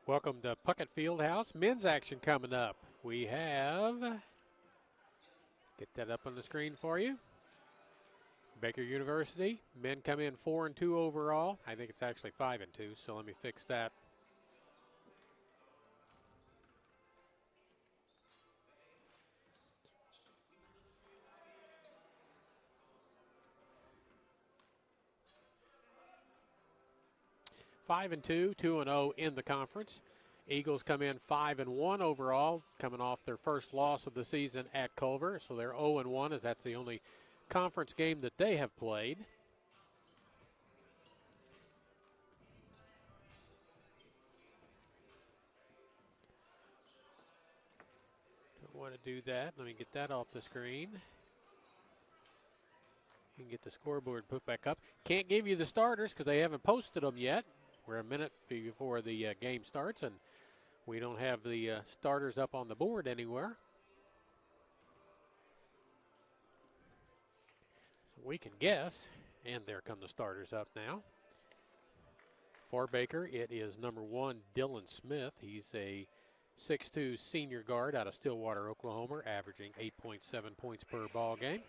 Welcome to Puckett Fieldhouse. Men's action coming up. We have, get that up on the screen for you. Baker University. Men come in 4-2 overall. I think it's actually 5-2, so let me fix that. Five and 2, 2-0 in the conference. Eagles come in 5-1 overall, coming off their first loss of the season at Culver. So they're 0-1, as that's the only conference game that they have played. Don't want to do that. Let me get that off the screen. You can get the scoreboard put back up. Can't give you the starters because they haven't posted them yet. We're a minute before the game starts, and we don't have the starters up on the board anywhere. So we can guess, and there come the starters up now. For Baker, it is number 1, Dylan Smith. He's a 6'2" senior guard out of Stillwater, Oklahoma, averaging 8.7 points per ball game.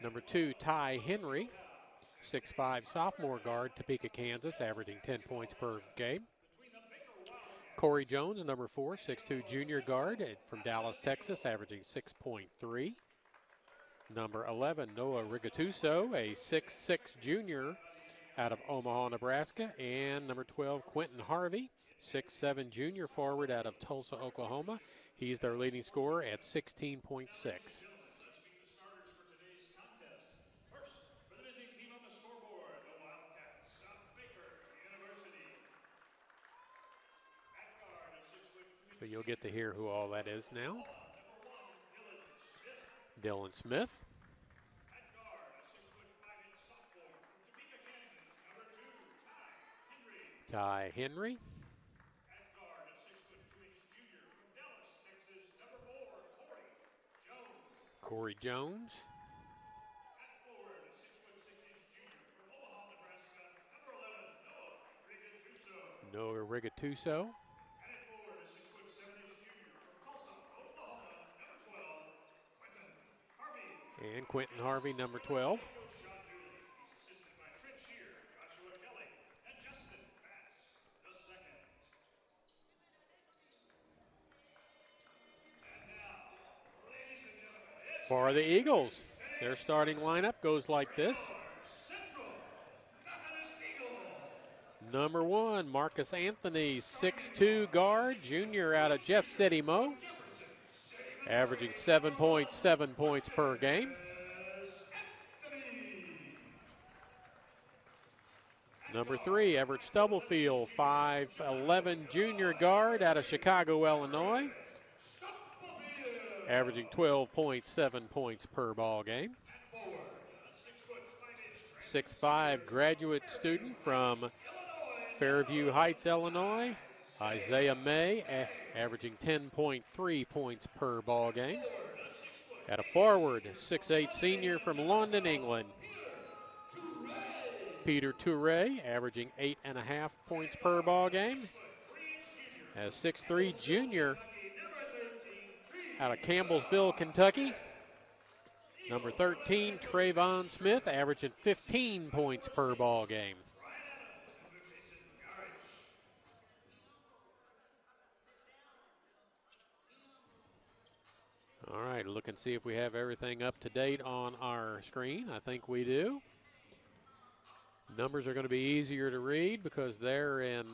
Number 2, Ty Henry, 6'5" sophomore guard, Topeka, Kansas, averaging 10 points per game. Corey Jones, number 4, 6'2" junior guard from Dallas, Texas, averaging 6.3. Number 11, Noah Rigatuso, a 6'6" junior out of Omaha, Nebraska. And number 12, Quentin Harvey, 6'7" junior forward out of Tulsa, Oklahoma. He's their leading scorer at 16.6. So you'll get to hear who all that is now. Dylan Smith. Ty Henry. Corey Jones. Noah Rigatuso. And Quentin Harvey, number 12. For the Eagles, their starting lineup goes like this. Number 1, Marcus Anthony, 6'2" guard, junior out of Jeff City, Mo, averaging 7.7 points per game. Number 3, Everett Stubblefield, 5'11" junior guard out of Chicago, Illinois, averaging 12.7 points per ball game. 6'5" graduate student from Fairview Heights, Illinois, Isaiah May, averaging 10.3 points per ball game. At a forward, 6'8" senior from London, England, Peter Toure, averaging 8.5 points per ball game. As 6'3" junior out of Campbellsville, Kentucky, number 13, Trayvon Smith, averaging 15 points per ball game. All right, look and see if we have everything up to date on our screen. I think we do. Numbers are going to be easier to read because they're in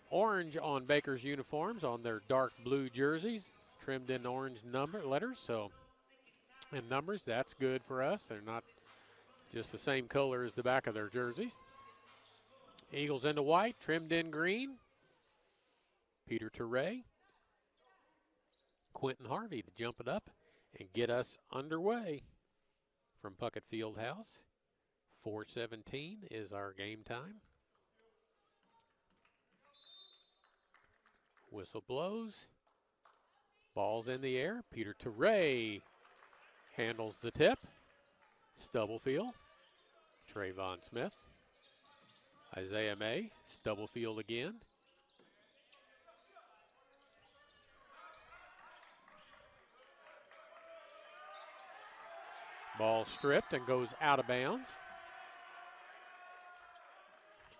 orange on Baker's uniforms on their dark blue jerseys, trimmed in orange number letters. So, and numbers, that's good for us. They're not just the same color as the back of their jerseys. Eagles into white, trimmed in green. Peter Toure. Quentin Harvey to jump it up and get us underway from Puckett Fieldhouse. 4:17 is our game time. Whistle blows. Ball's in the air. Peter Toure handles the tip. Stubblefield. Trayvon Smith. Isaiah May. Stubblefield again. Ball stripped and goes out of bounds.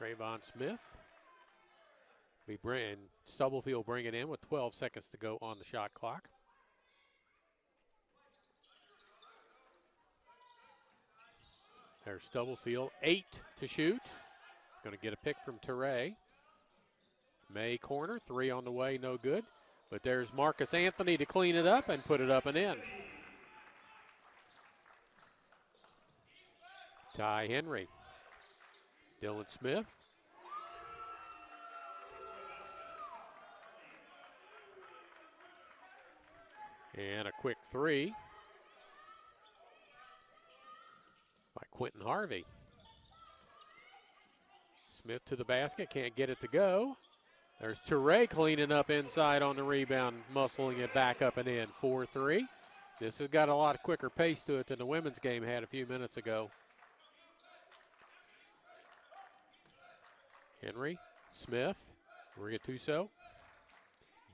Trayvon Smith. Stubblefield bring it in with 12 seconds to go on the shot clock. There's Stubblefield, 8 to shoot. Going to get a pick from Teray. May corner, 3 on the way, no good. But there's Marcus Anthony to clean it up and put it up and in. Ty Henry. Dylan Smith. And a quick 3 by Quentin Harvey. Smith to the basket, can't get it to go. There's Teray cleaning up inside on the rebound, muscling it back up and in. 4-3. This has got a lot of quicker pace to it than the women's game had a few minutes ago. Henry, Smith, Rigatuso.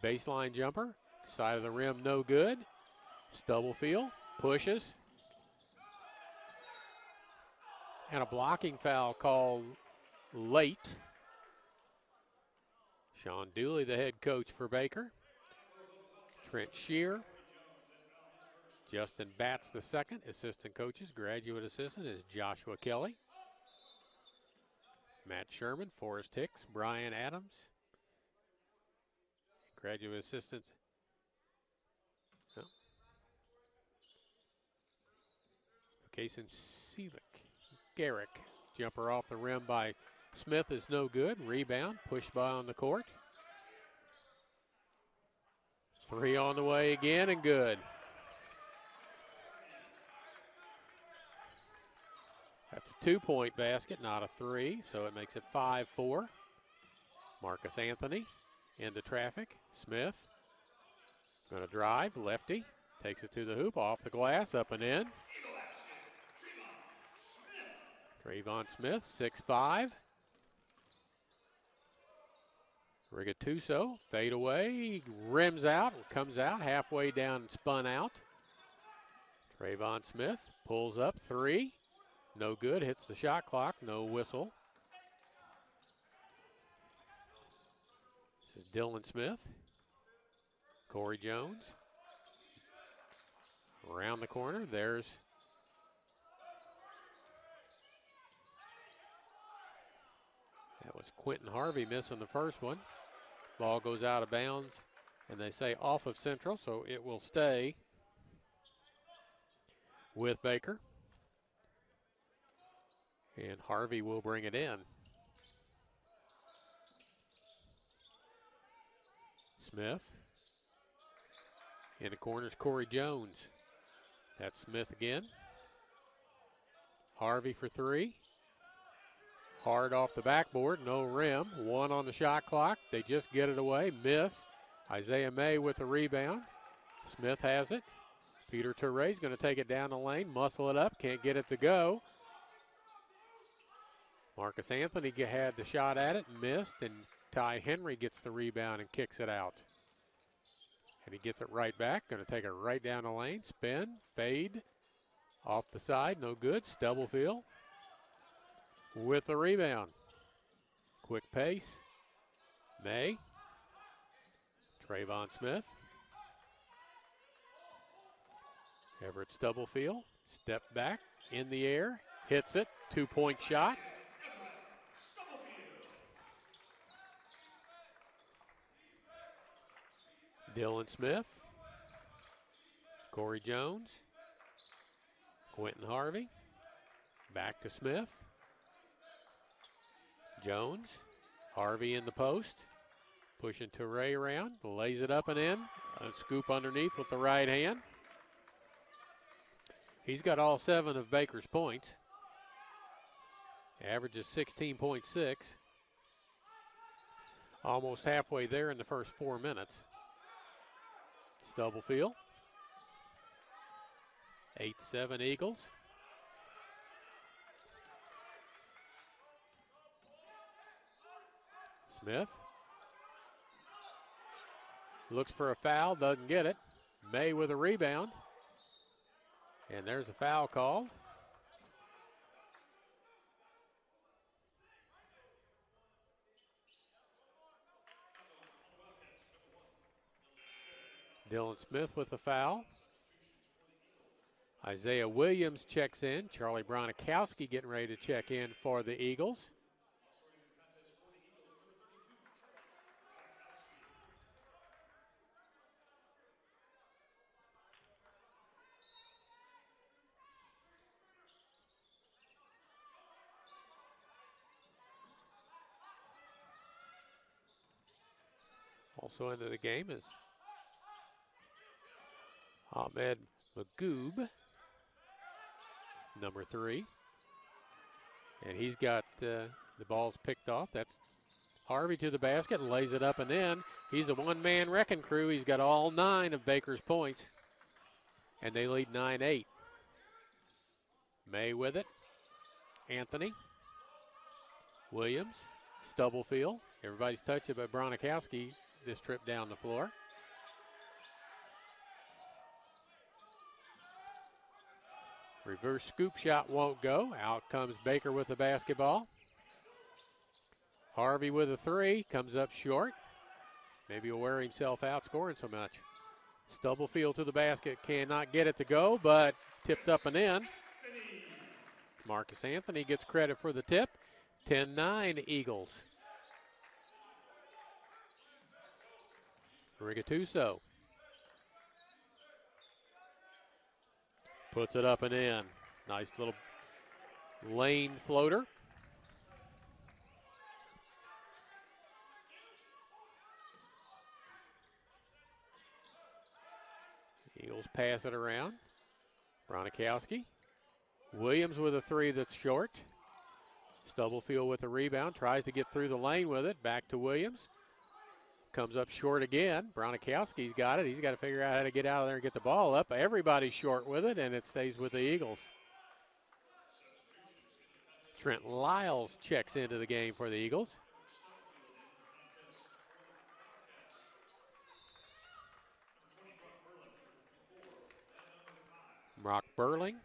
Baseline jumper, side of the rim, no good. Stubblefield pushes. And a blocking foul called late. Sean Dooley, the head coach for Baker. Trent Shear. Justin Batts, the second. Assistant coaches, graduate assistant is Joshua Kelly. Matt Sherman, Forrest Hicks, Brian Adams. Graduate assistants. Kason Seelick. Garrick. Jumper off the rim by Smith is no good. Rebound. Push by on the court. 3 on the way again and good. That's a 2-point basket, not a 3, so it makes it 5-4. Marcus Anthony into traffic. Smith going to drive, lefty. Takes it to the hoop, off the glass, up and in. Trayvon Smith, 6'5". Rigatuso, fade away, rims out, comes out, halfway down and spun out. Trayvon Smith pulls up, 3. No good, hits the shot clock, no whistle. This is Dylan Smith. Corey Jones. Around the corner, there's that was Quentin Harvey missing the first one. Ball goes out of bounds, and they say off of Central, so it will stay with Baker. And Harvey will bring it in. Smith. In the corner is Corey Jones. That's Smith again. Harvey for 3. Hard off the backboard, no rim. 1 on the shot clock. They just get it away, miss. Isaiah May with the rebound. Smith has it. Peter Turay's going to take it down the lane, muscle it up, can't get it to go. Marcus Anthony had the shot at it, missed, and Ty Henry gets the rebound and kicks it out. And he gets it right back, going to take it right down the lane, spin, fade, off the side, no good. Stubblefield with the rebound. Quick pace. May. Trayvon Smith. Everett Stubblefield. Step back in the air. Hits it. 2-point shot. Dylan Smith. Corey Jones. Quentin Harvey. Back to Smith. Jones. Harvey in the post. Pushing Teray around. Lays it up and in. A scoop underneath with the right hand. He's got all 7 of Baker's points. Averages 16.6. Almost halfway there in the first 4 minutes. Stubblefield. 8-7 Eagles. Smith. Looks for a foul, doesn't get it. May with a rebound. And there's a foul called. Dylan Smith with the foul. Isaiah Williams checks in. Charlie Bronikowski getting ready to check in for the Eagles. Also into the game is Ahmed Magoob, number 3. And he's got the ball's picked off. That's Harvey to the basket, lays it up and in. He's a one-man wrecking crew. He's got all 9 of Baker's points. And they lead 9-8. May with it. Anthony. Williams. Stubblefield. Everybody's touched it by Bronikowski this trip down the floor. Reverse scoop shot won't go. Out comes Baker with the basketball. Harvey with a 3. Comes up short. Maybe he'll wear himself out scoring so much. Stubblefield to the basket. Cannot get it to go, but tipped up and in. Marcus Anthony gets credit for the tip. 10-9 Eagles. Rigatuso puts it up and in. Nice little lane floater. Eagles pass it around. Bronikowski. Williams with a 3 that's short. Stubblefield with a rebound. Tries to get through the lane with it. Back to Williams. Comes up short again. Bronikowski's got it. He's got to figure out how to get out of there and get the ball up. Everybody's short with it, and it stays with the Eagles. Trent Lyles checks into the game for the Eagles. Brock Burling.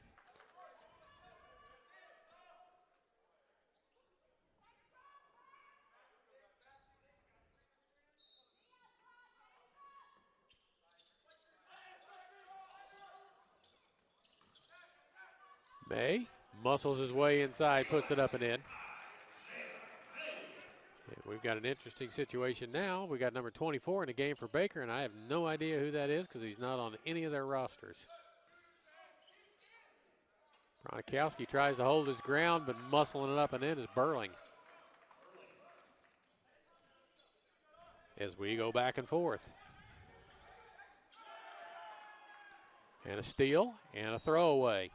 May muscles his way inside, puts it up and in. And we've got an interesting situation now. We got number 24 in the game for Baker, and I have no idea who that is because he's not on any of their rosters. Bronikowski tries to hold his ground, but muscling it up and in is Burling. As we go back and forth. And a steal and a throwaway.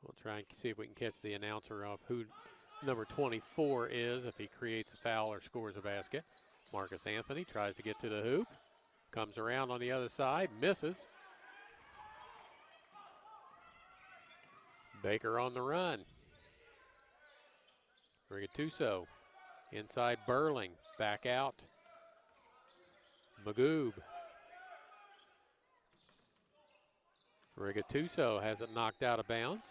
We'll try and see if we can catch the announcer of who number 24 is if he creates a foul or scores a basket. Marcus Anthony tries to get to the hoop. Comes around on the other side, misses. Baker on the run. Rigatuso inside Burling. Back out. Magoob. Rigatuso has it knocked out of bounds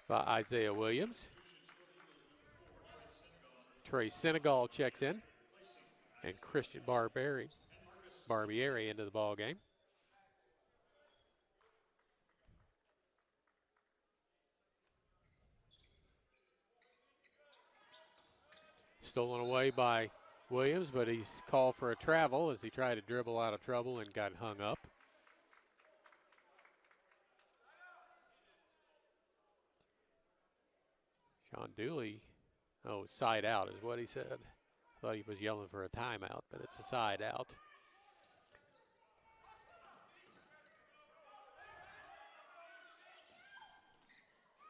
by Isaiah Williams. Trey Senegal checks in. And Christian Barbieri into the ball game. Stolen away by Williams, but he's called for a travel as he tried to dribble out of trouble and got hung up. Sean Dooley, side out is what he said. Thought he was yelling for a timeout, but it's a side out.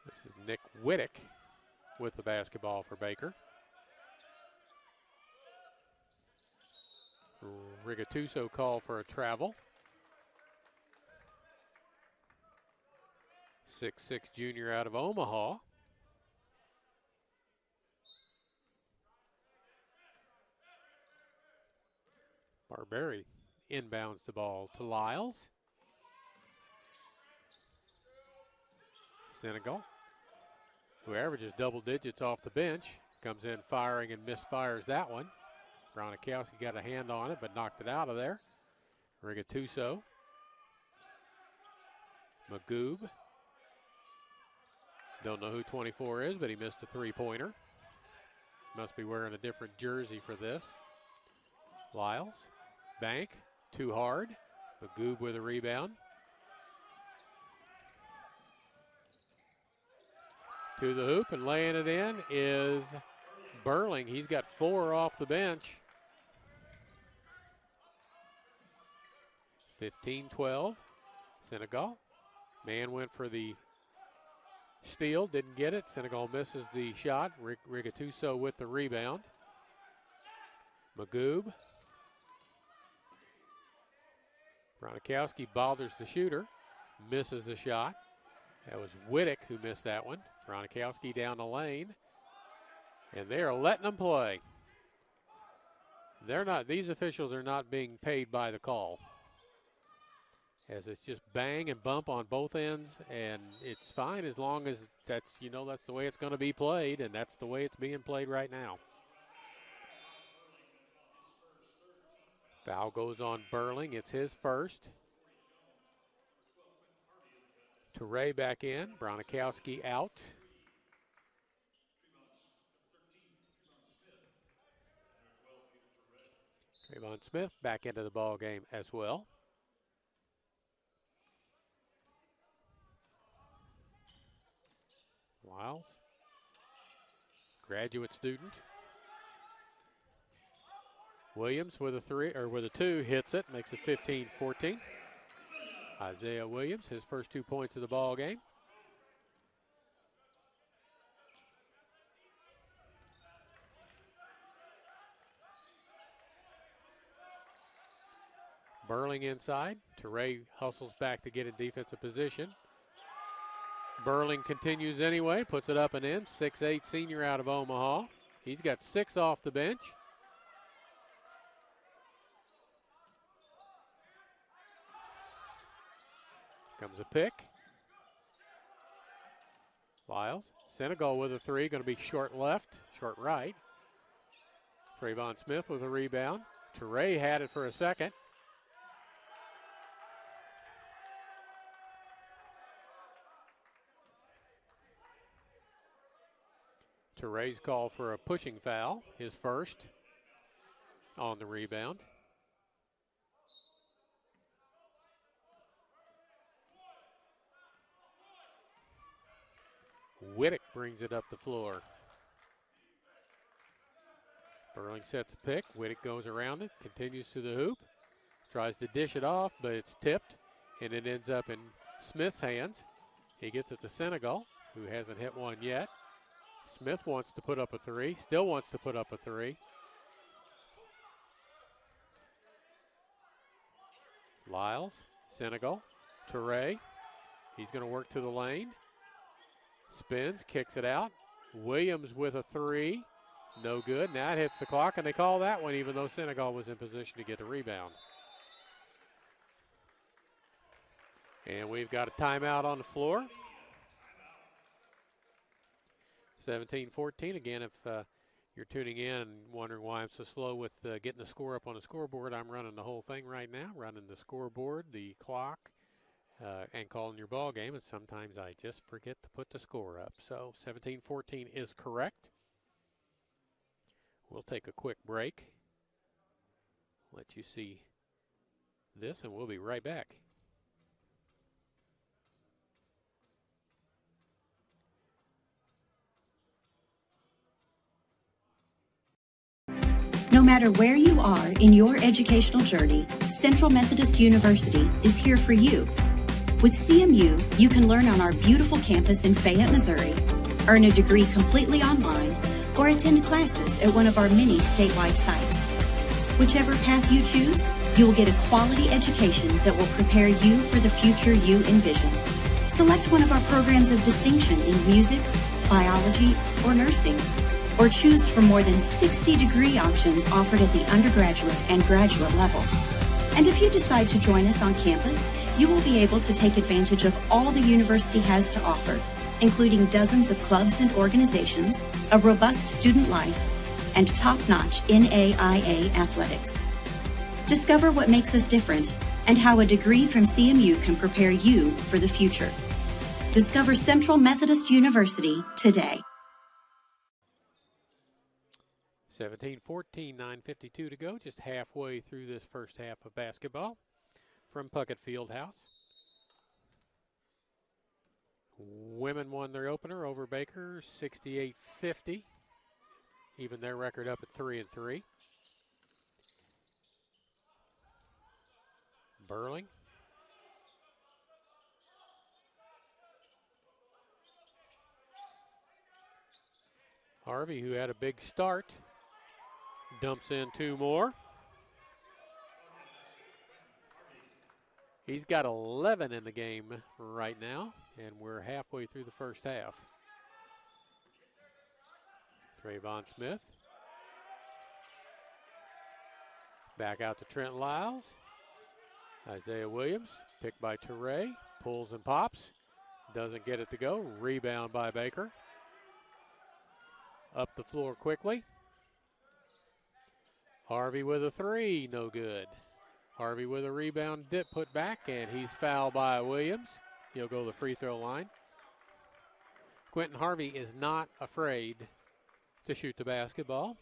This is Nick Whittick with the basketball for Baker. Rigatuso called for a travel. 6'6" junior out of Omaha. Barberry inbounds the ball to Lyles. Senegal, who averages double digits off the bench, comes in firing and misfires that one. Bronikowski got a hand on it, but knocked it out of there. Rigatuso. Magoob. Don't know who 24 is, but he missed a three-pointer. Must be wearing a different jersey for this. Lyles. Bank. Too hard. Magoob with a rebound. To the hoop and laying it in is Burling. He's got 4 off the bench. 15-12. Senegal. Man went for the steal, didn't get it. Senegal misses the shot. Rigatuso with the rebound. Magoob. Bronikowski bothers the shooter, misses the shot. That was Whittick who missed that one. Bronikowski down the lane, and they are letting them play. These officials are not being paid by the call, as it's just bang and bump on both ends, and it's fine as long as that's the way it's going to be played, and that's the way it's being played right now. Foul goes on Burling. It's his first. Toure back in. Bronikowski out. Trayvon Smith back into the ball game as well. Lyles, graduate student. Williams with a 2 hits it, makes it 15-14. Isaiah Williams, his first 2 points of the ball game. Burling inside. Toure hustles back to get in defensive position. Burling continues anyway, puts it up and in. 6'8" senior out of Omaha. He's got 6 off the bench. Comes a pick. Lyles. Senegal with a 3, going to be short left, short right. Trayvon Smith with a rebound. Toure had it for a second. Toure's called for a pushing foul, his first on the rebound. Whittick brings it up the floor. Burling sets a pick. Whittick goes around it, continues to the hoop, tries to dish it off, but it's tipped, and it ends up in Smith's hands. He gets it to Senegal, who hasn't hit one yet. Smith wants to put up a 3, still wants to put up a 3. Lyles, Senegal, Toure. He's going to work to the lane. Spins, kicks it out. Williams with a 3. No good. Now it hits the clock, and they call that one even though Senegal was in position to get a rebound. And we've got a timeout on the floor. 17-14. Again, if you're tuning in and wondering why I'm so slow with getting the score up on the scoreboard, I'm running the whole thing right now, running the scoreboard, the clock, and calling your ball game, and sometimes I just forget to put the score up. So 17-14 is correct. We'll take a quick break, let you see this, and we'll be right back. No matter where you are in your educational journey, Central Methodist University is here for you. With CMU, you can learn on our beautiful campus in Fayette, Missouri, earn a degree completely online, or attend classes at one of our many statewide sites. Whichever path you choose, you will get a quality education that will prepare you for the future you envision. Select one of our programs of distinction in music, biology, or nursing. or choose from more than 60 degree options offered at the undergraduate and graduate levels. And if you decide to join us on campus, you will be able to take advantage of all the university has to offer, including dozens of clubs and organizations, a robust student life, and top-notch NAIA athletics. Discover what makes us different and how a degree from CMU can prepare you for the future. Discover Central Methodist University today. 17-14, 9:52 to go, just halfway through this first half of basketball from Puckett Fieldhouse. Women won their opener over Baker, 68-50. Even their record up at 3-3. Burling. Harvey, who had a big start, dumps in two more. He's got 11 in the game right now, and we're halfway through the first half. Trayvon Smith. Back out to Trent Lyles. Isaiah Williams, picked by Teray, pulls and pops. Doesn't get it to go. Rebound by Baker. Up the floor quickly. Harvey with a three, no good. Harvey with a rebound dip put back, and he's fouled by Williams. He'll go to the free throw line. Quentin Harvey is not afraid to shoot the basketball.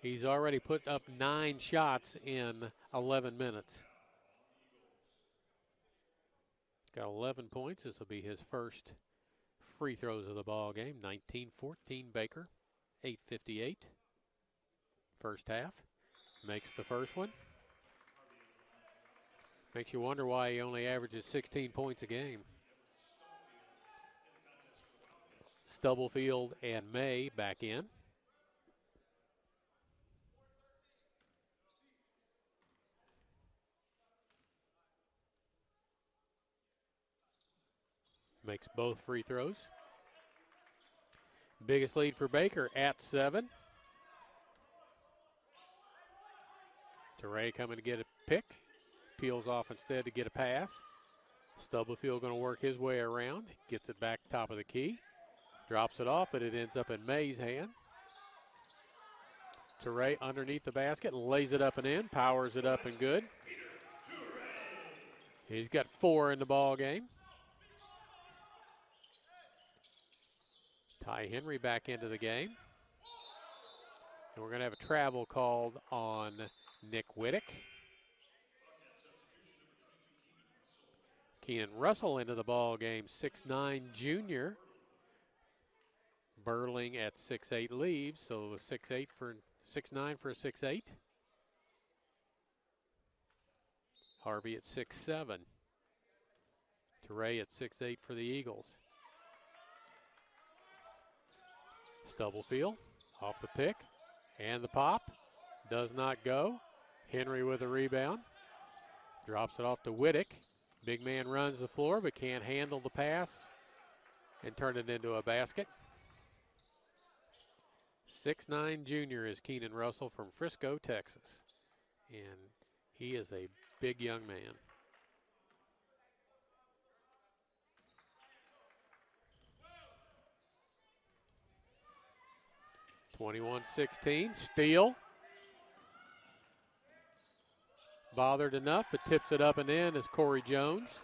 He's already put up 9 shots in 11 minutes. Got 11 points. This will be his first free throws of the ball game. 19-14 Baker, 8:58. First half. Makes the first one. Makes you wonder why he only averages 16 points a game. Stubblefield and May back in. Makes both free throws. Biggest lead for Baker at 7. Teray coming to get a pick. Peels off instead to get a pass. Stubblefield going to work his way around. Gets it back top of the key. Drops it off, but it ends up in May's hand. Teray underneath the basket, lays it up and in. Powers it up and good. He's got 4 in the ball game. Ty Henry back into the game. And we're going to have a travel called on Nick Whittick. Keenan Russell into the ball game, 6'9" junior. Burling at 6'8" leaves, so 6'9" for a 6'8". Harvey at 6'7". Teray at 6'8" for the Eagles. Stubblefield off the pick and the pop. Does not go. Henry with a rebound. Drops it off to Whittick. Big man runs the floor but can't handle the pass and turn it into a basket. 6'9" junior is Keenan Russell from Frisco, Texas. And he is a big young man. (21-16) steal. Bothered enough, but tips it up and in is Corey Jones.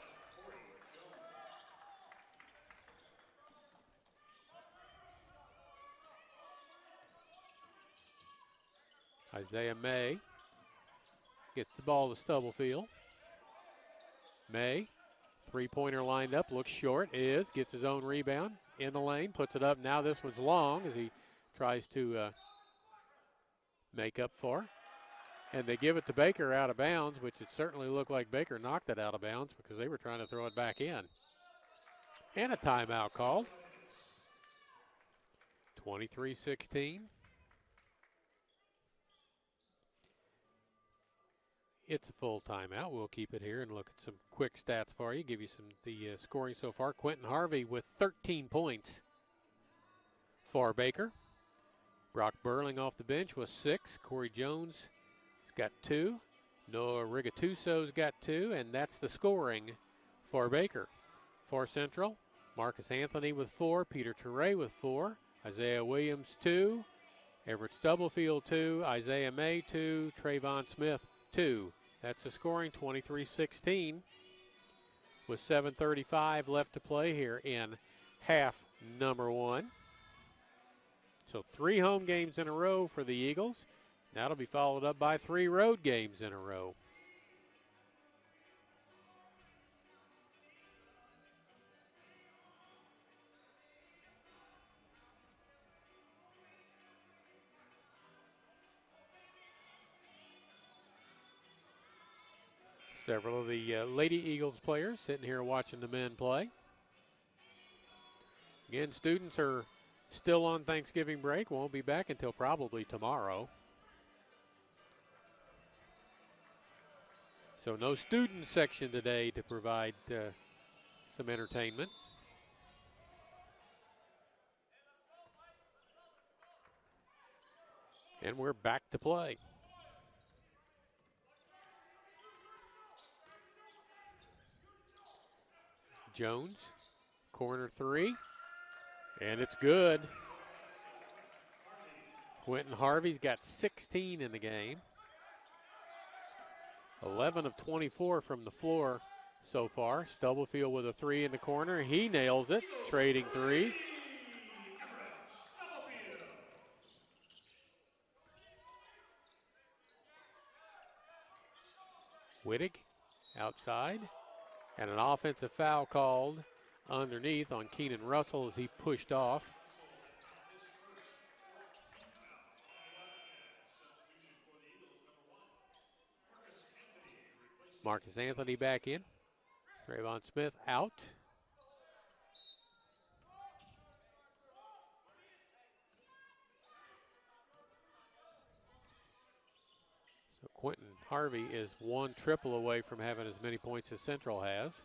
Isaiah May gets the ball to Stubblefield. May, three-pointer lined up, looks short, gets his own rebound in the lane, puts it up. Now this one's long as he tries to make up for. And they give it to Baker out of bounds, which it certainly looked like Baker knocked it out of bounds because they were trying to throw it back in. And a timeout called. 23-16. It's a full timeout. We'll keep it here and look at some quick stats for you, give you the scoring so far. Quentin Harvey with 13 points for Baker. Brock Burling off the bench with 6. Corey Jones has got 2. Noah Rigatuso's got 2, and that's the scoring for Baker. For Central, Marcus Anthony with 4, Peter Toure with 4, Isaiah Williams 2, Everett Stubblefield 2, Isaiah May 2, Trayvon Smith 2. That's the scoring, 23-16, with 7:35 left to play here in half number 1. So 3 home games in a row for the Eagles. That'll be followed up by 3 road games in a row. Several of the Lady Eagles players sitting here watching the men play. Again, students are still on Thanksgiving break. Won't be back until probably tomorrow. So no student section today to provide some entertainment. And we're back to play. Jones, corner 3, and it's good. Quentin Harvey's got 16 in the game. 11 of 24 from the floor so far. Stubblefield with a 3 in the corner. He nails it, trading threes. Wittig outside. And an offensive foul called underneath on Keenan Russell as he pushed off. Marcus Anthony back in. Trayvon Smith out. So Quentin Harvey is 1 triple away from having as many points as Central has.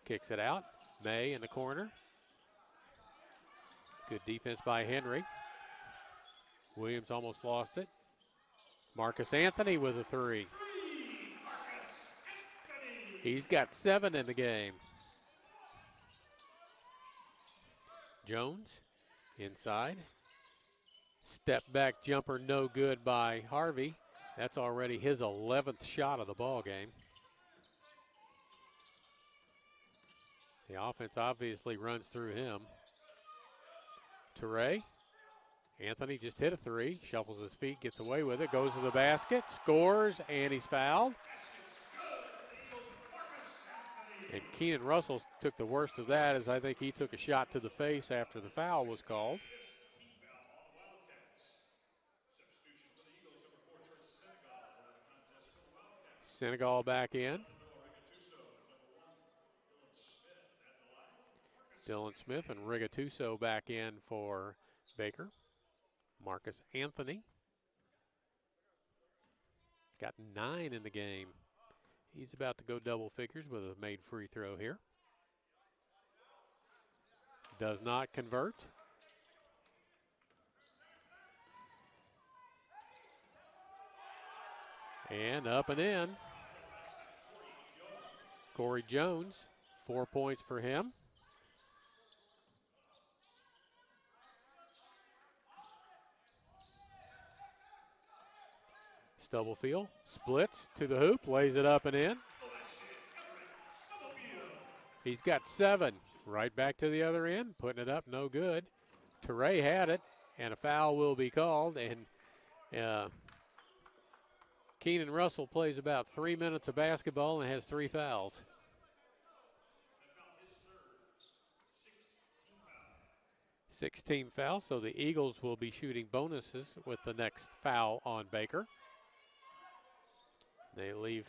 Kicks it out. May in the corner. Good defense by Henry. Williams almost lost it. Marcus Anthony with a 3. He's got 7 in the game. Jones inside. Step back jumper no good by Harvey. That's already his 11th shot of the ball game. The offense obviously runs through him. Toure. Anthony just hit a 3. Shuffles his feet, gets away with it, goes to the basket, scores, and he's fouled. And Keenan Russell took the worst of that, as I think he took a shot to the face after the foul was called. Senegal back in. Dylan Smith and Rigatuso back in for Baker. Marcus Anthony got 9 in the game. He's about to go double figures with a made free throw here. Does not convert. And up and in. Corey Jones, 4 points for him. Stubblefield splits to the hoop, lays it up and in. He's got 7. Right back to the other end, putting it up, no good. Toure had it, and a foul will be called. And Keenan Russell plays about 3 minutes of basketball and has 3 fouls. Sixteen fouls, so the Eagles will be shooting bonuses with the next foul on Baker. They leave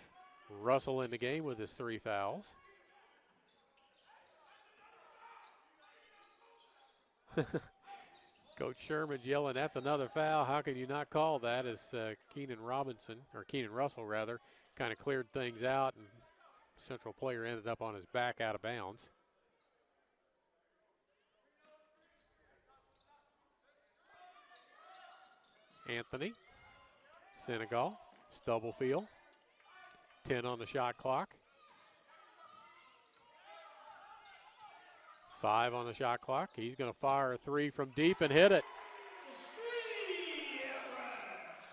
Russell in the game with his 3 fouls. Coach Sherman's yelling, that's another foul. How can you not call that? As Keenan Russell rather, kind of cleared things out, and Central player ended up on his back out of bounds. Anthony, Senegal, Stubblefield. 10 on the shot clock. 5 on the shot clock. He's going to fire a 3 from deep and hit it.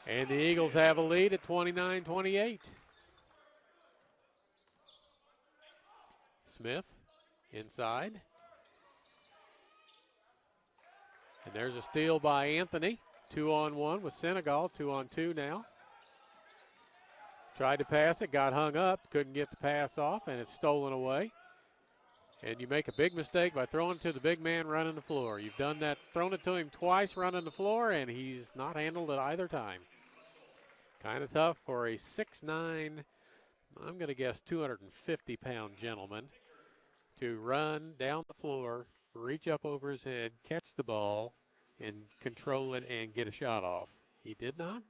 And the Eagles have a lead at 29-28. Smith inside. And there's a steal by Anthony. 2-on-1 with Senegal. 2-on-2 now. Tried to pass it, got hung up, couldn't get the pass off, and it's stolen away. And you make a big mistake by throwing it to the big man running the floor. You've done that, thrown it to him twice running the floor, and he's not handled it either time. Kind of tough for a 6'9", I'm going to guess 250-pound gentleman to run down the floor, reach up over his head, catch the ball, and control it and get a shot off. He did not,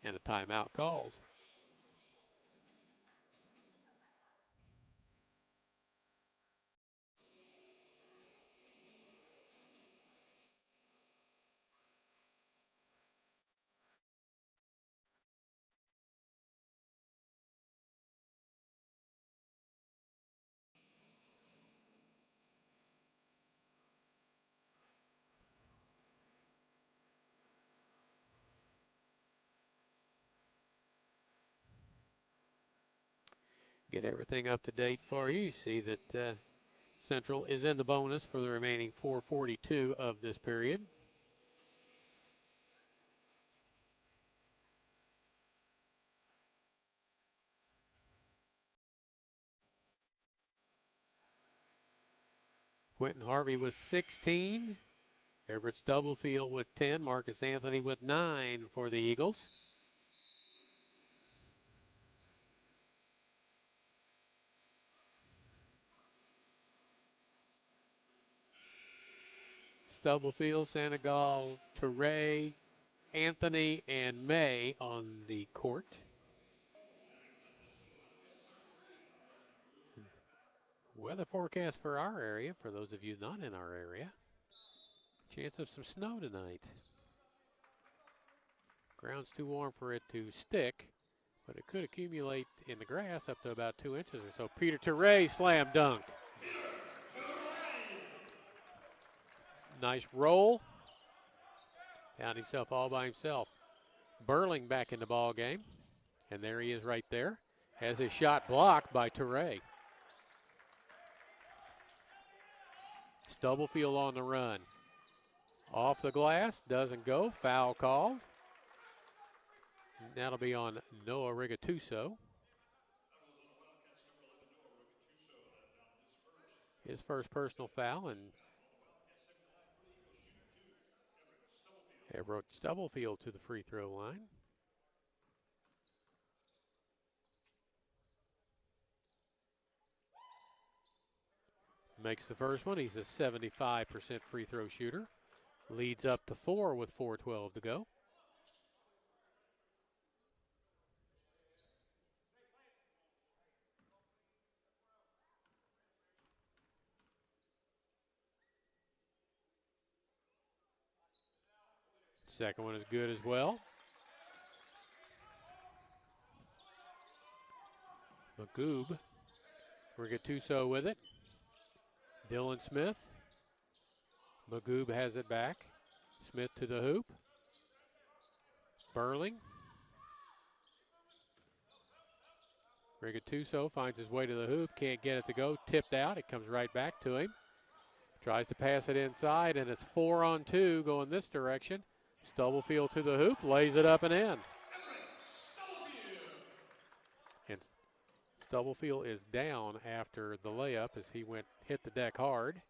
and a timeout called. Get everything up to date for you. You see that Central is in the bonus for the remaining 4:42 of this period. Quentin Harvey with 16. Everett Stubblefield with 10. Marcus Anthony with 9 for the Eagles. Stubblefield, Senegal, Teray, Anthony, and May on the court. Weather forecast for our area, for those of you not in our area. Chance of some snow tonight. Ground's too warm for it to stick, but it could accumulate in the grass up to about 2 inches or so. Peter Teray, slam dunk. Nice roll. Found himself all by himself. Burling back in the ball game. And there he is right there. Has his shot blocked by Teray. Stubblefield on the run. Off the glass, doesn't go. Foul called. That'll be on Noah Rigatuso. His first personal foul, and Everett Stubblefield to the free throw line. Makes the first one. He's a 75% free throw shooter. Leads up to 4 with 4:12 to go. Second one is good as well. Magoob, Rigatuso with it. Dylan Smith. Magoob has it back. Smith to the hoop. Burling. Rigatuso finds his way to the hoop. Can't get it to go. Tipped out. It comes right back to him. Tries to pass it inside, and it's 4-on-2 going this direction. Stubblefield to the hoop. Lays it up and in. And Stubblefield is down after the layup as he hit the deck hard.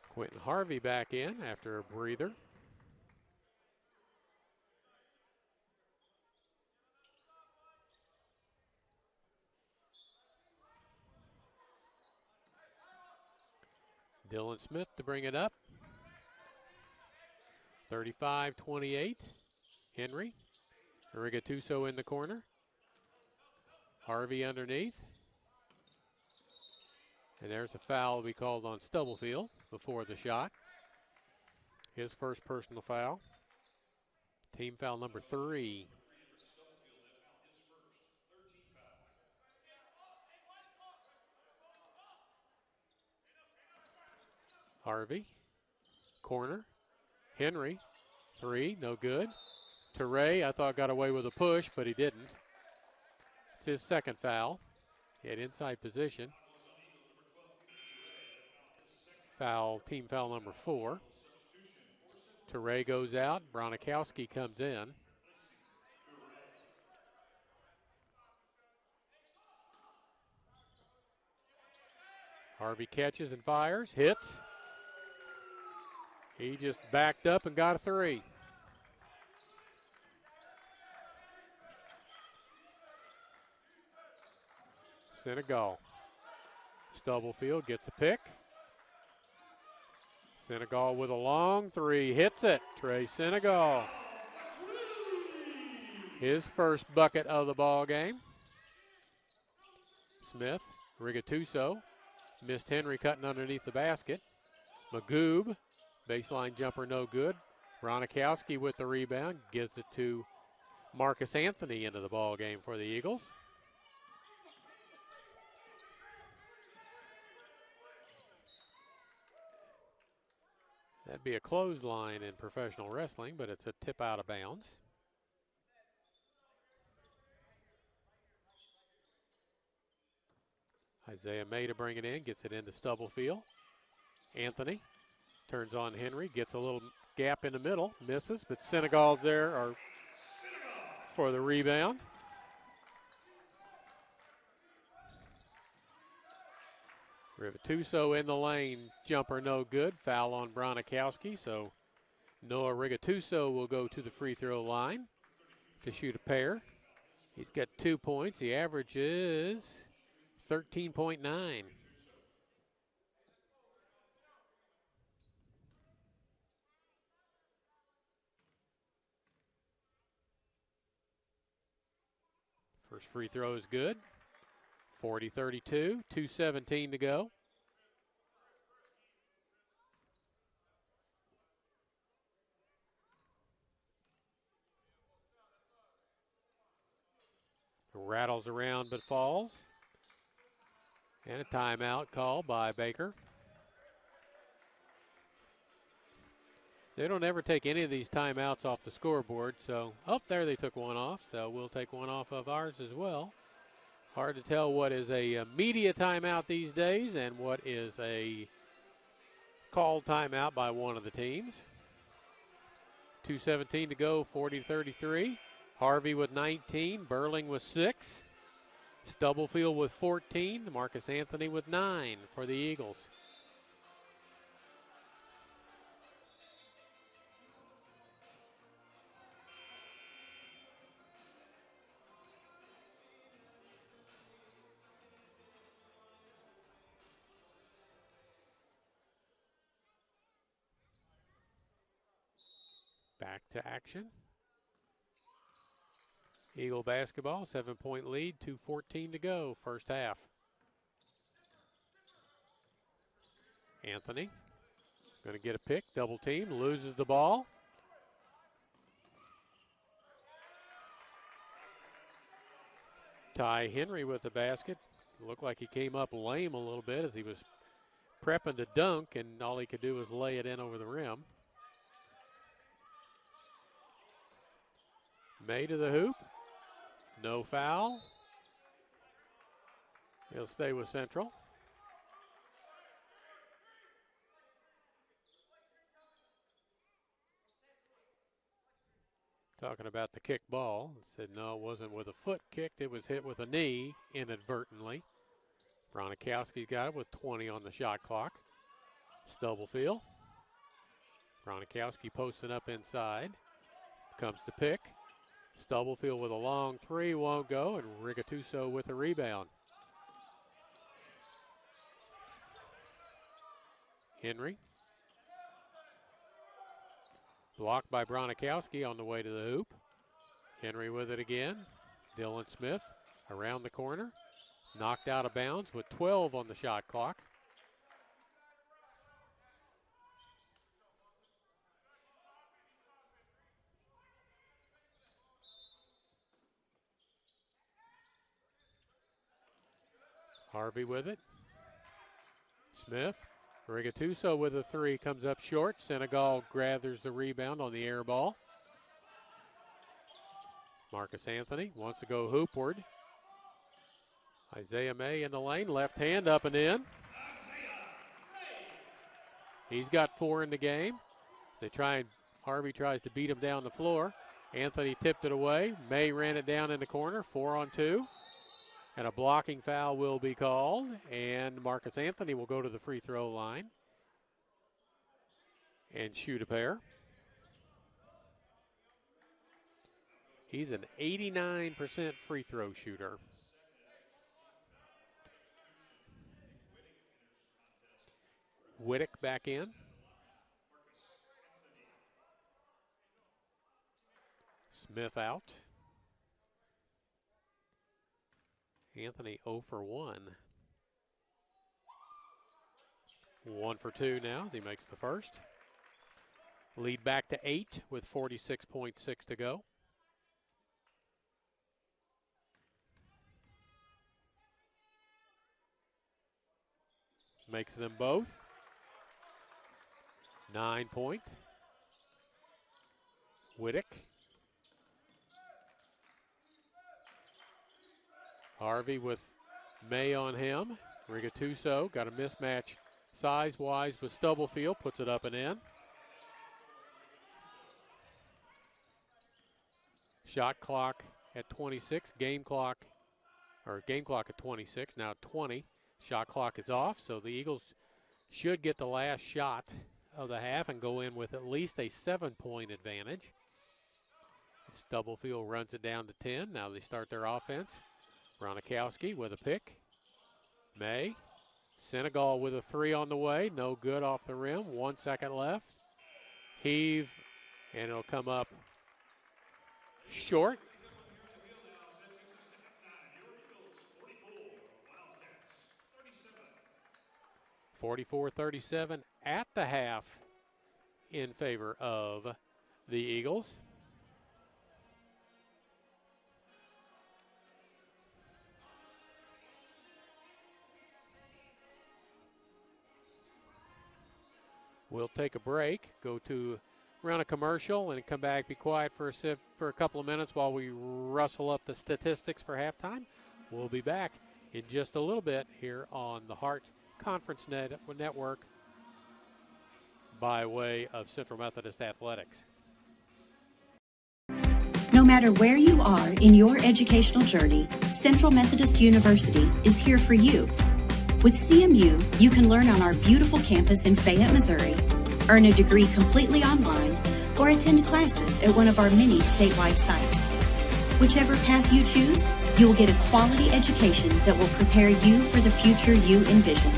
Quentin Harvey back in after a breather. Dylan Smith to bring it up. 35-28. Henry. Rigatuso in the corner. Harvey underneath. And there's a foul we called on Stubblefield before the shot. His first personal foul. Team foul number 3. Harvey, corner. Henry, 3, no good. Teray, I thought got away with a push, but he didn't. It's his second foul. He had inside position. Foul, team foul number 4. Teray goes out. Bronikowski comes in. Harvey catches and fires, hits. He just backed up and got a 3. Senegal. Stubblefield gets a pick. Senegal with a long 3, hits it. Trey Senegal. His first bucket of the ball game. Smith, Rigatuso, missed Henry cutting underneath the basket. Magoob, baseline jumper no good. Bronikowski with the rebound, gives it to Marcus Anthony into the ball game for the Eagles. That'd be a clothesline in professional wrestling, but it's a tip out of bounds. Isaiah May to bring it in, gets it into Stubblefield. Anthony turns on Henry, gets a little gap in the middle, misses, but Senegal's there for the rebound. Rigatuso in the lane, jumper no good, foul on Bronikowski, so Noah Rigatuso will go to the free throw line to shoot a pair. He's got 2 points, the average is 13.9. First free throw is good. 40-32, 2:17 to go. Rattles around but falls. And a timeout call by Baker. They don't ever take any of these timeouts off the scoreboard, so, there they took one off, so we'll take one off of ours as well. Hard to tell what is a media timeout these days and what is a called timeout by one of the teams. 2:17 to go, 40-33. Harvey with 19, Burling with 6. Stubblefield with 14, Marcus Anthony with 9 for the Eagles. Back to action. Eagle basketball, 7-point lead, 2:14 to go, first half. Anthony going to get a pick, double team, loses the ball. Ty Henry with the basket. Looked like he came up lame a little bit as he was prepping to dunk, and all he could do was lay it in over the rim. May to the hoop. No foul. He'll stay with Central. Talking about the kick ball. Said no, it wasn't with a foot kicked. It was hit with a knee inadvertently. Bronikowski got it with 20 on the shot clock. Stubblefield. Bronikowski posting up inside. Comes to pick. Stubblefield with a long 3, won't go, and Rigatuso with a rebound. Henry. Blocked by Bronikowski on the way to the hoop. Henry with it again. Dylan Smith around the corner. Knocked out of bounds with 12 on the shot clock. Harvey with it. Smith. Rigatuso with a three, comes up short. Senegal gathers the rebound on the air ball. Marcus Anthony wants to go hoopward. Isaiah May in the lane, left hand up and in. He's got 4 in the game. Harvey tries to beat him down the floor. Anthony tipped it away. May ran it down in the corner, 4 on 2. And a blocking foul will be called. And Marcus Anthony will go to the free throw line and shoot a pair. He's an 89% free throw shooter. Whittick back in. Smith out. Anthony 0 for 1. 1 for 2 now as he makes the first. Lead back to 8 with 46.6 to go. Makes them both. 9-point. Whittick. Harvey with May on him. Rigatuso got a mismatch size-wise with Stubblefield. Puts it up and in. Shot clock at 26. Game clock at 26. Now 20. Shot clock is off, so the Eagles should get the last shot of the half and go in with at least a 7-point advantage. Stubblefield runs it down to 10. Now they start their offense. Bronikowski with a pick. May. Senegal with a three on the way. No good off the rim. 1 second left. Heave, and it'll come up short. 44-37 at the half in favor of the Eagles. We'll take a break, go to run a commercial, and come back, be quiet for a couple of minutes while we rustle up the statistics for halftime. We'll be back in just a little bit here on the Hart Conference Network by way of Central Methodist Athletics. No matter where you are in your educational journey, Central Methodist University is here for you. With CMU, you can learn on our beautiful campus in Fayette, Missouri, earn a degree completely online, or attend classes at one of our many statewide sites. Whichever path you choose, you will get a quality education that will prepare you for the future you envision.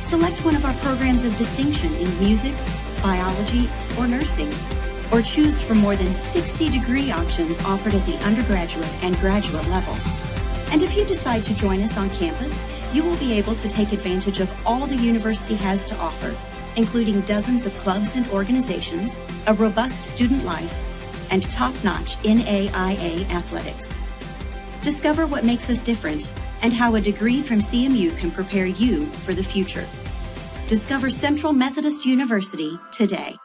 Select one of our programs of distinction in music, biology, or nursing, or choose from more than 60 degree options offered at the undergraduate and graduate levels. And if you decide to join us on campus, you will be able to take advantage of all the university has to offer, including dozens of clubs and organizations, a robust student life, and top-notch NAIA athletics. Discover what makes us different and how a degree from CMU can prepare you for the future. Discover Central Methodist University today.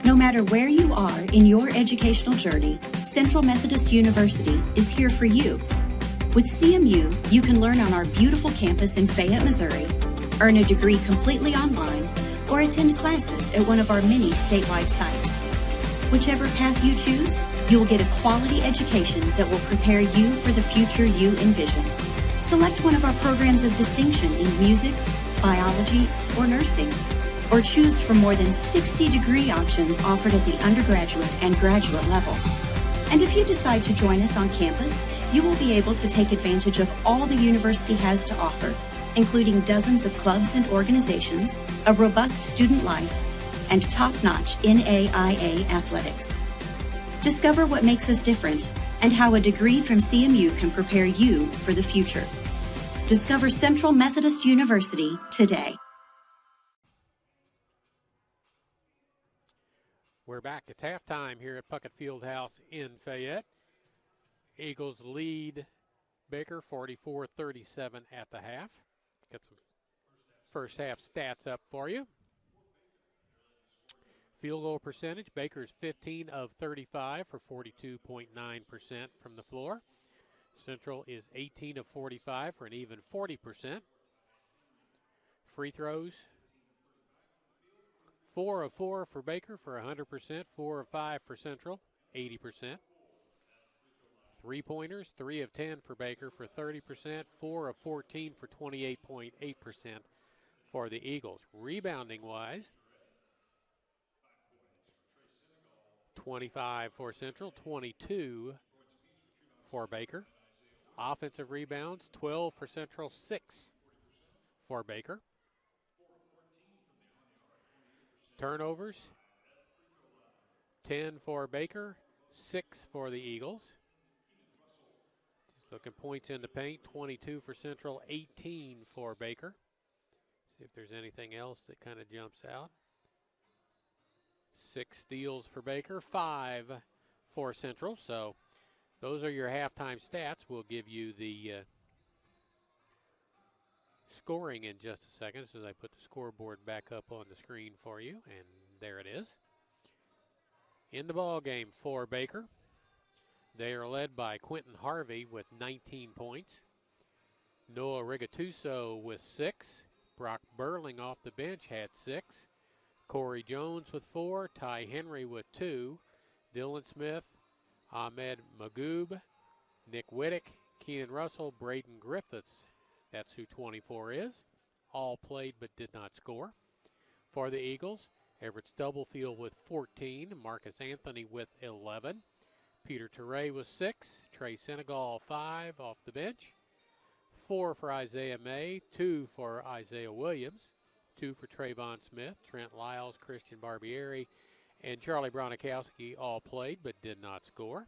No matter where you are in your educational journey, Central Methodist University is here for you. With CMU, you can learn on our beautiful campus in Fayette, Missouri, earn a degree completely online, or attend classes at one of our many statewide sites. Whichever path you choose, you will get a quality education that will prepare you for the future you envision. Select one of our programs of distinction in music, biology, or nursing, or choose from more than 60 degree options offered at the undergraduate and graduate levels. And if you decide to join us on campus, you will be able to take advantage of all the university has to offer, including dozens of clubs and organizations, a robust student life, and top-notch NAIA athletics. Discover what makes us different and how a degree from CMU can prepare you for the future. Discover Central Methodist University today. We're back. It's halftime here at Puckett Fieldhouse in Fayette. Eagles lead Baker 44-37 at the half. Got some first half stats up for you. Field goal percentage, Baker's 15 of 35 for 42.9% from the floor. Central is 18 of 45 for an even 40%. Free throws, 4 of 4 for Baker for 100%, 4 of 5 for Central, 80%. Three-pointers, 3 of 10 for Baker for 30%, 4 of 14 for 28.8% for the Eagles. Rebounding-wise, 25 for Central, 22 for Baker. Offensive rebounds, 12 for Central, 6 for Baker. Turnovers, 10 for Baker, 6 for the Eagles. Just looking points in the paint, 22 for Central, 18 for Baker. See if there's anything else that kind of jumps out. 6 steals for Baker, 5 for Central. So those are your halftime stats. We'll give you the scoring in just a second as I put the scoreboard back up on the screen for you, and there it is. In the ball game for Baker, they are led by Quentin Harvey with 19 points. Noah Rigatuso with 6. Brock Burling off the bench had 6. Corey Jones with 4. Ty Henry with 2. Dylan Smith, Ahmed Magoob, Nick Whittick, Keenan Russell, Braden Griffiths. That's who 24 is. All played but did not score. For the Eagles, Everett Stubblefield with 14. Marcus Anthony with 11. Peter Teray with 6. Trey Senegal 5 off the bench. 4 for Isaiah May. 2 for Isaiah Williams. 2 for Trayvon Smith. Trent Lyles, Christian Barbieri, and Charlie Bronikowski all played but did not score.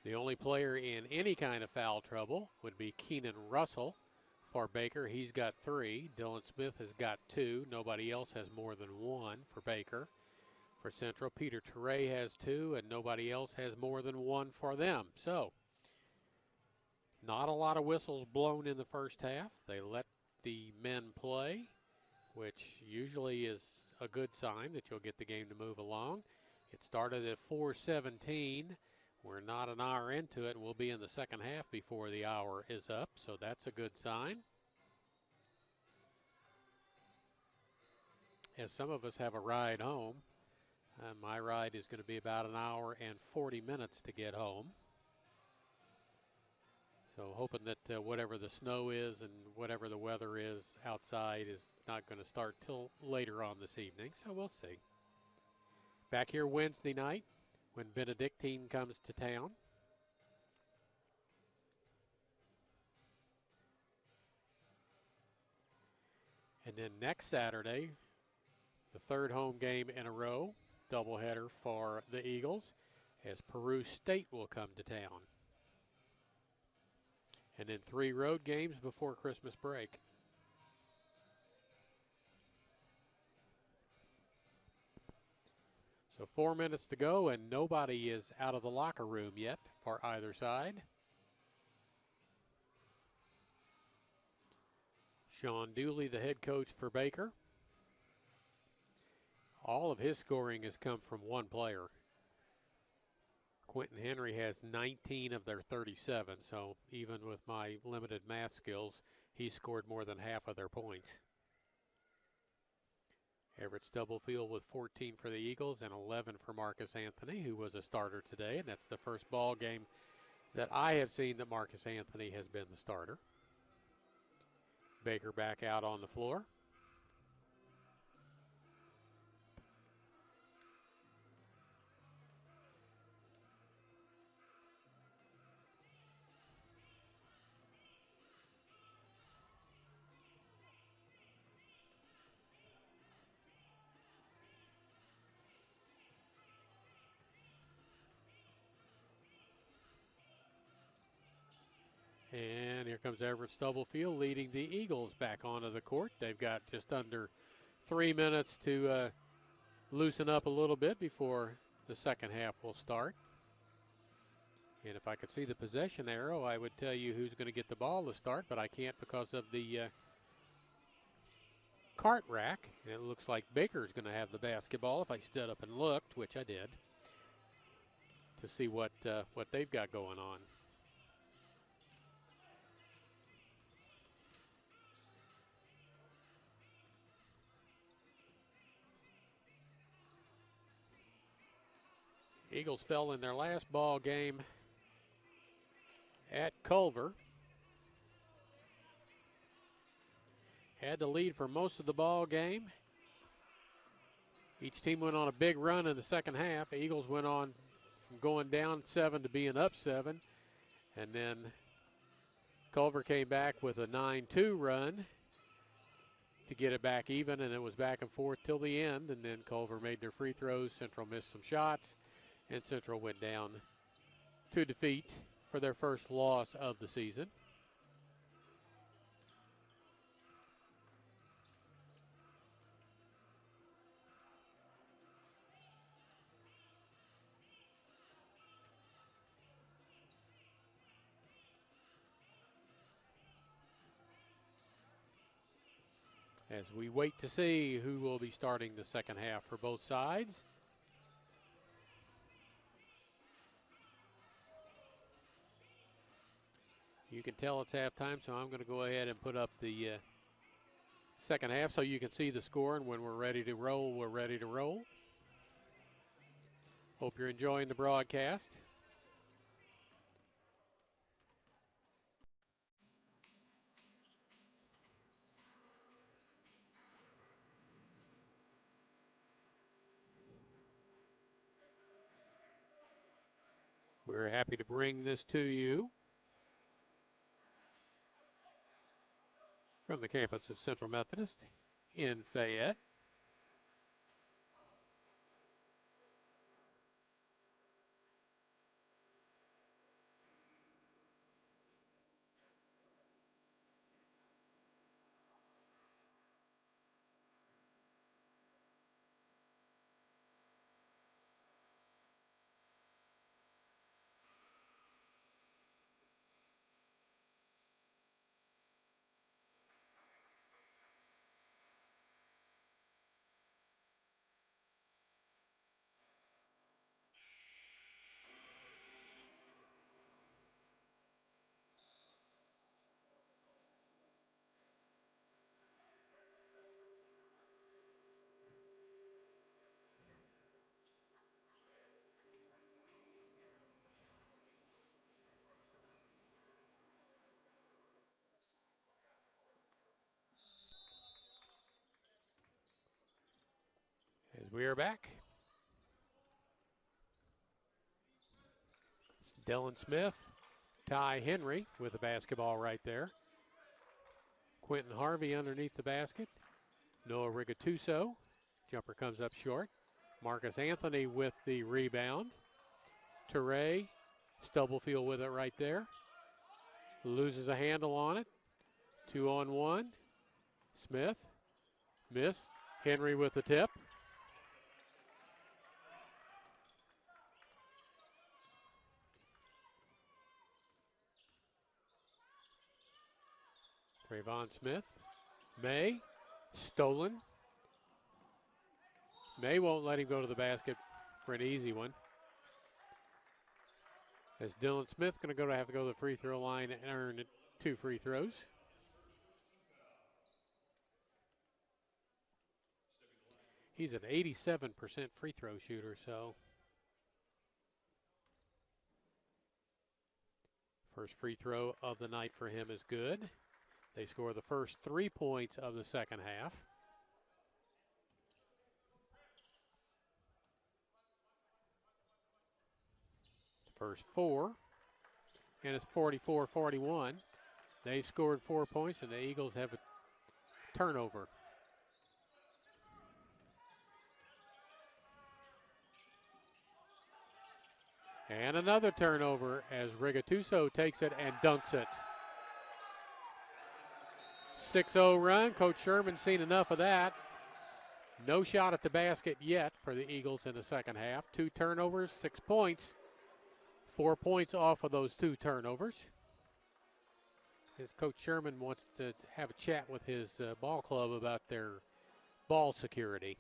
The only player in any kind of foul trouble would be Keenan Russell for Baker. He's got 3. Dylan Smith has got 2. Nobody else has more than 1 for Baker. For Central, Peter Teray has 2, and nobody else has more than 1 for them. So, not a lot of whistles blown in the first half. They let the men play, which usually is a good sign that you'll get the game to move along. It started at 4:17. We're not an hour into it. We'll be in the second half before the hour is up, so that's a good sign. As some of us have a ride home, my ride is going to be about an hour and 40 minutes to get home. So hoping that whatever the snow is and whatever the weather is outside is not going to start till later on this evening, so we'll see. Back here Wednesday night when Benedictine comes to town. And then next Saturday, the third home game in a row, doubleheader for the Eagles, as Peru State will come to town. And then 3 road games before Christmas break. So 4 minutes to go, and nobody is out of the locker room yet for either side. Sean Dooley, the head coach for Baker. All of his scoring has come from one player. Quentin Henry has 19 of their 37, so even with my limited math skills, he scored more than half of their points. Everett Stubblefield with 14 for the Eagles and 11 for Marcus Anthony, who was a starter today, and that's the first ball game that I have seen that Marcus Anthony has been the starter. Baker back out on the floor. And here comes Everett Stubblefield leading the Eagles back onto the court. They've got just under 3 minutes to loosen up a little bit before the second half will start. And if I could see the possession arrow, I would tell you who's going to get the ball to start, but I can't because of the cart rack. And it looks like Baker's going to have the basketball if I stood up and looked, which I did, to see what they've got going on. Eagles fell in their last ball game at Culver. Had the lead for most of the ball game. Each team went on a big run in the second half. The Eagles went on from going down 7 to being up 7. And then Culver came back with a 9-2 run to get it back even, and it was back and forth till the end. And then Culver made their free throws. Central missed some shots. And Central went down to defeat for their first loss of the season. As we wait to see who will be starting the second half for both sides. You can tell it's halftime, so I'm going to go ahead and put up the second half so you can see the score, and when we're ready to roll, we're ready to roll. Hope you're enjoying the broadcast. We're happy to bring this to you from the campus of Central Methodist in Fayette. As we are back, it's Dylan Smith, Ty Henry with the basketball right there. Quentin Harvey underneath the basket. Noah Rigatuso, jumper comes up short. Marcus Anthony with the rebound. Teray, Stubblefield with it right there. Loses a handle on it. 2-on-1. Smith, missed. Henry with the tip. Trayvon Smith, May, stolen. May won't let him go to the basket for an easy one. As Dylan Smith going to have to go to the free throw line and earn 2 free throws. He's an 87% free throw shooter, so first free throw of the night for him is good. They score the first 3 points of the second half. First 4, and it's 44-41. They scored 4 points, and the Eagles have a turnover. And another turnover as Rigatuso takes it and dunks it. 6-0 run. Coach Sherman's seen enough of that. No shot at the basket yet for the Eagles in the second half. 2 turnovers, 6 points. 4 points off of those 2 turnovers. As Coach Sherman wants to have a chat with his ball club about their ball security.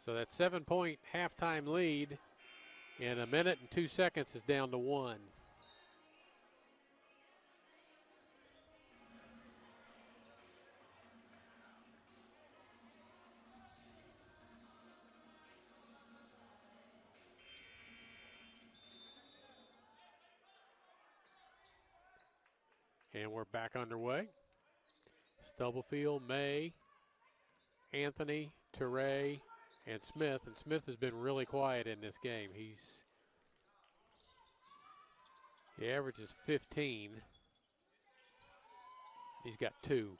So that 7-point halftime lead in 1 minute and 2 seconds is down to 1. And we're back underway. Stubblefield, May, Anthony, Teray, and Smith. And Smith has been really quiet in this game. He averages 15. He's got 2.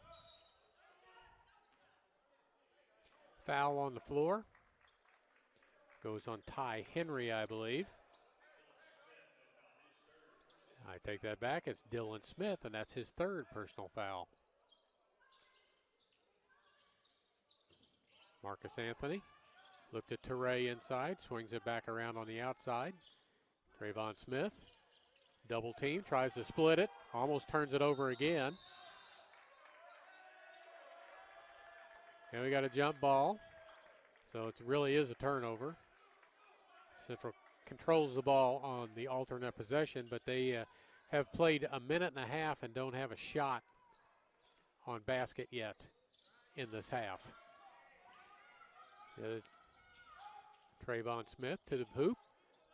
Foul on the floor. Goes on Ty Henry, I believe. I take that back. It's Dylan Smith, and that's his 3rd personal foul. Marcus Anthony looked at Teray inside, swings it back around on the outside. Trayvon Smith, double team, tries to split it, almost turns it over again. And we got a jump ball, so it really is a turnover. Central controls the ball on the alternate possession, but they have played 1.5 minutes and don't have a shot on basket yet in this half. Trayvon Smith to the hoop,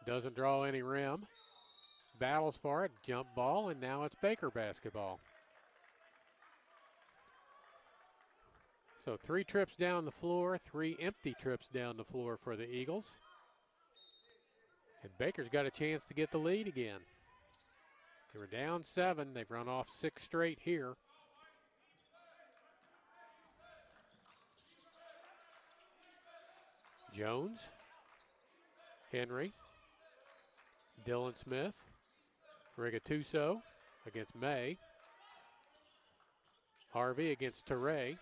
doesn't draw any rim, battles for it, jump ball, and now it's Baker basketball. So 3 trips down the floor, 3 empty trips down the floor for the Eagles. And Baker's got a chance to get the lead again. They were down 7. They've run off 6 straight here. Jones, Henry, Dylan Smith, Rigatuso against May. Harvey against Teray.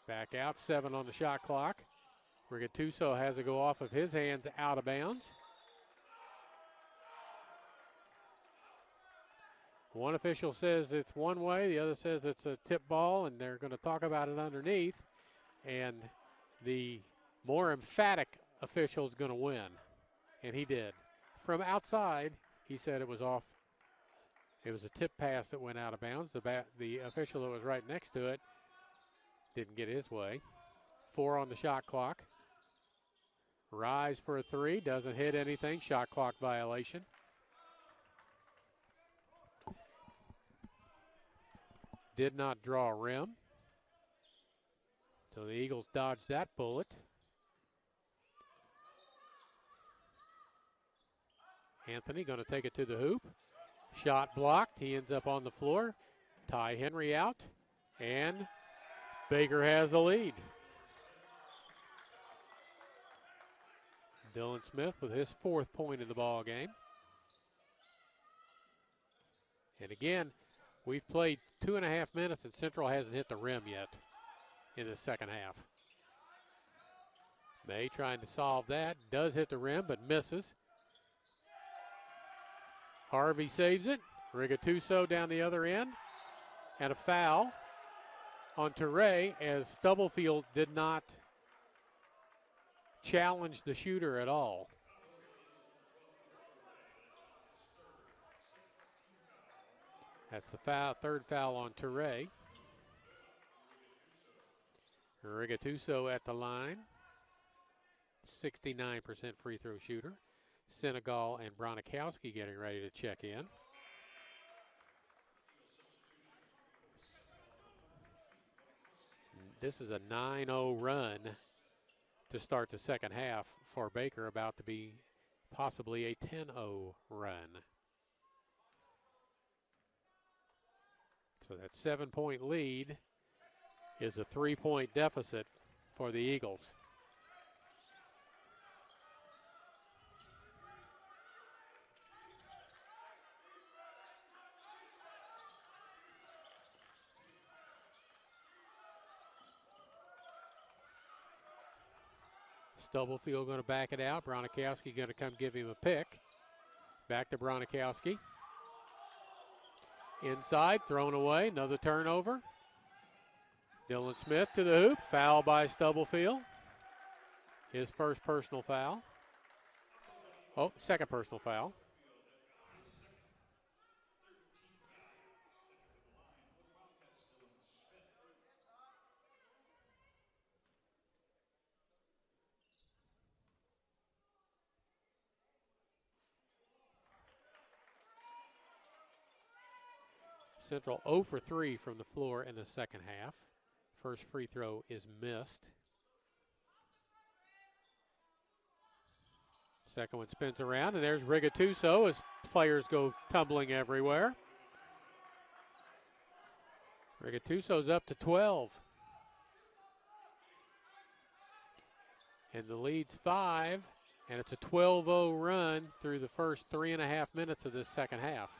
Back out, 7 on the shot clock. Rigatuso has to go off of his hands out of bounds. One official says it's one way, the other says it's a tip ball, and they're going to talk about it underneath. And the more emphatic official is going to win, and he did. From outside, he said it was off. It was a tip pass that went out of bounds. The official that was right next to it didn't get his way. 4 on the shot clock. Rise for a 3, doesn't hit anything. Shot clock violation. Did not draw a rim. So the Eagles dodged that bullet. Anthony going to take it to the hoop. Shot blocked. He ends up on the floor. Ty Henry out. And Baker has the lead. Dylan Smith with his 4th point in the ball game. And again, we've played 2.5 minutes and Central hasn't hit the rim yet in the second half. May trying to solve that. Does hit the rim but misses. Harvey saves it. Rigatuso down the other end. and a foul on Teray as Stubblefield did not challenge the shooter at all. That's the foul, third foul on Teray. Rigatuso at the line, 69% free throw shooter. Senegal and Bronikowski getting ready to check in. This is a 9-0 run to start the second half for Baker, about to be possibly a 10-0 run. So that 7-point lead is a 3-point deficit for the Eagles. Stubblefield going to back it out. Bronikowski going to come give him a pick. Back to Bronikowski. Inside, thrown away, another turnover. Dylan Smith to the hoop, foul by Stubblefield. His first personal foul. Oh, second personal foul. Central 0 for 3 from the floor in the second half. First free throw is missed. Second one spins around, and there's Rigatuso as players go tumbling everywhere. Rigatuso's up to 12. And the lead's 5, and it's a 12-0 run through the first 3.5 minutes of this second half.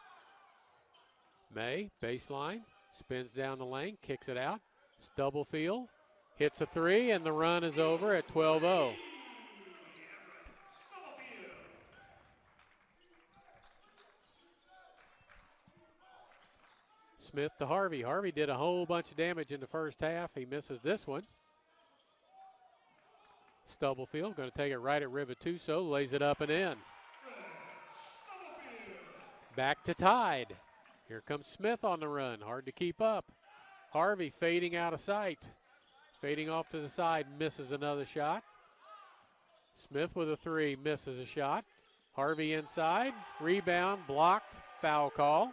May, baseline, spins down the lane, kicks it out. Stubblefield hits a three, and the run is over at 12-0. Smith to Harvey. Harvey did a whole bunch of damage in the first half. He misses this one. Stubblefield going to take it right at Rigatuso, lays it up and in. Back to tied. Here comes Smith on the run. Hard to keep up. Harvey fading out of sight. Fading off to the side, misses another shot. Smith with a three, misses a shot. Harvey inside, rebound, blocked, foul call.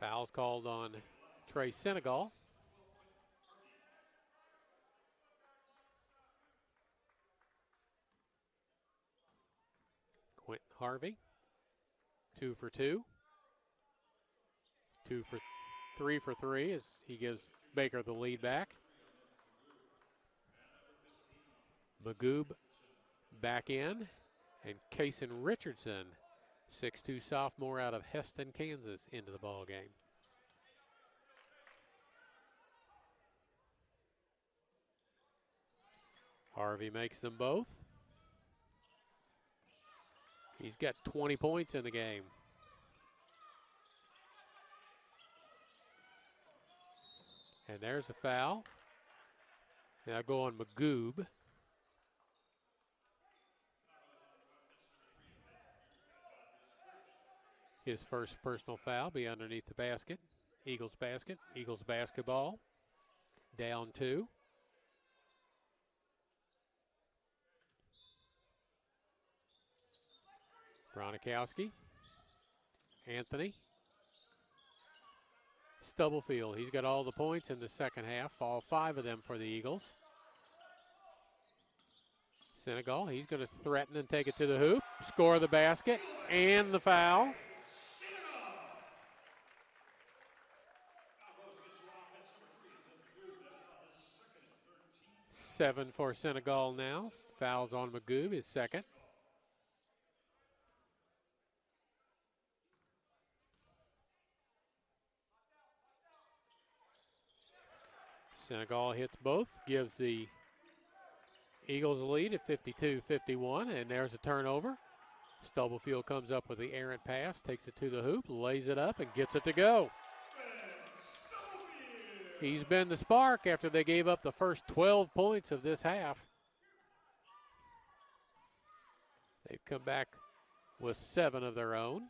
Foul's called on Trey Senegal. Quentin Harvey, 2 for 2. 3 for 3 as he gives Baker the lead back. Magoob back in, and Kason Richardson, 6'2" sophomore out of Heston, Kansas, into the ball game. Harvey makes them both. He's got 20 points in the game. And there's a foul. Now go on Magoob. His first personal foul be underneath the basket. Eagles basket. Eagles basketball. Down 2. Bronikowski. Anthony. Stubblefield. He's got all the points in the second half. All 5 of them for the Eagles. Senegal, he's going to threaten and take it to the hoop. Score the basket and the foul. Seven for Senegal now. Fouls on Magoob, his second. Senegal hits both, gives the Eagles a lead at 52-51, and there's a turnover. Stubblefield comes up with the errant pass, takes it to the hoop, lays it up, and gets it to go. He's been the spark after they gave up the first 12 points of this half. They've come back with 7 of their own.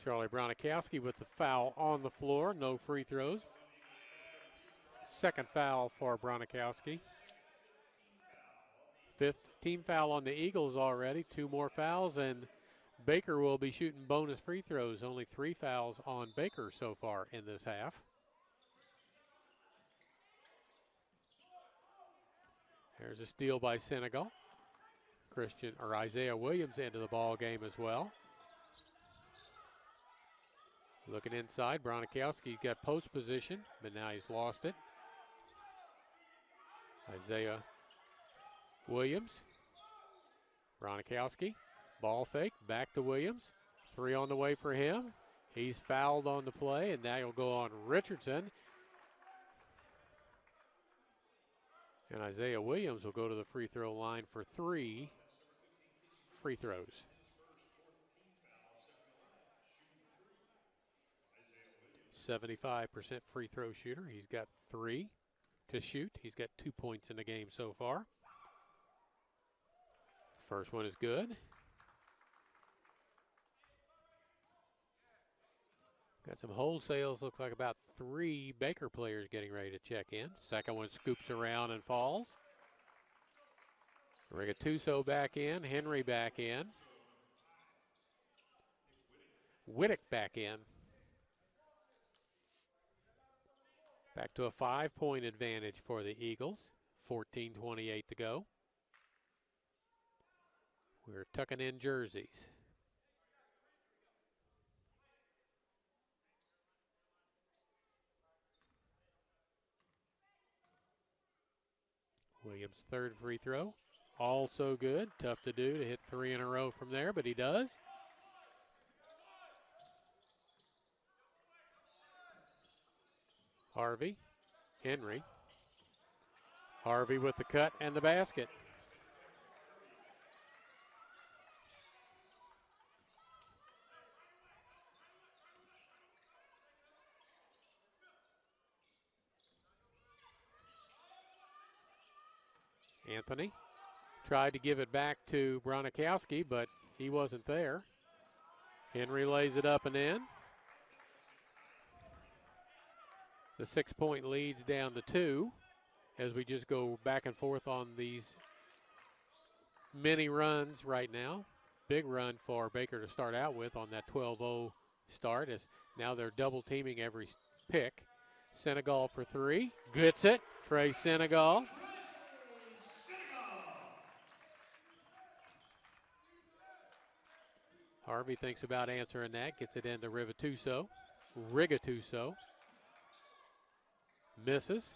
Charlie Bronikowski with the foul on the floor. No free throws. Second foul for Bronikowski. 5th team foul on the Eagles already. 2 more fouls, and Baker will be shooting bonus free throws. Only 3 fouls on Baker so far in this half. There's a steal by Senegal. Isaiah Williams into the ball game as well. Looking inside, Bronikowski got post position, but now he's lost it. Isaiah Williams. Bronikowski, ball fake, back to Williams. 3 on the way for him. He's fouled on the play, and now he'll go on Richardson. And Isaiah Williams will go to the free throw line for 3 free throws. .75% free throw shooter. He's got 3 to shoot. He's got 2 points in the game so far. First one is good. Got some wholesales. Looks like about 3 Baker players getting ready to check in. Second one scoops around and falls. Rigatuso back in. Henry back in. Whittick back in. Back to a 5-point advantage for the Eagles. 14:28 to go. We're tucking in jerseys. Williams' third free throw. Also good. Tough to do to hit 3 in a row from there, but he does. Harvey, Henry. Harvey with the cut and the basket. Anthony tried to give it back to Bronikowski, but he wasn't there. Henry lays it up and in. The 6-point lead's down to 2 as we just go back and forth on these mini runs right now. Big run for Baker to start out with on that 12-0 start, as now they're double teaming every pick. Senegal for 3. Gets it. Trey Senegal. Harvey thinks about answering that. Gets it into Rigatuso. Misses.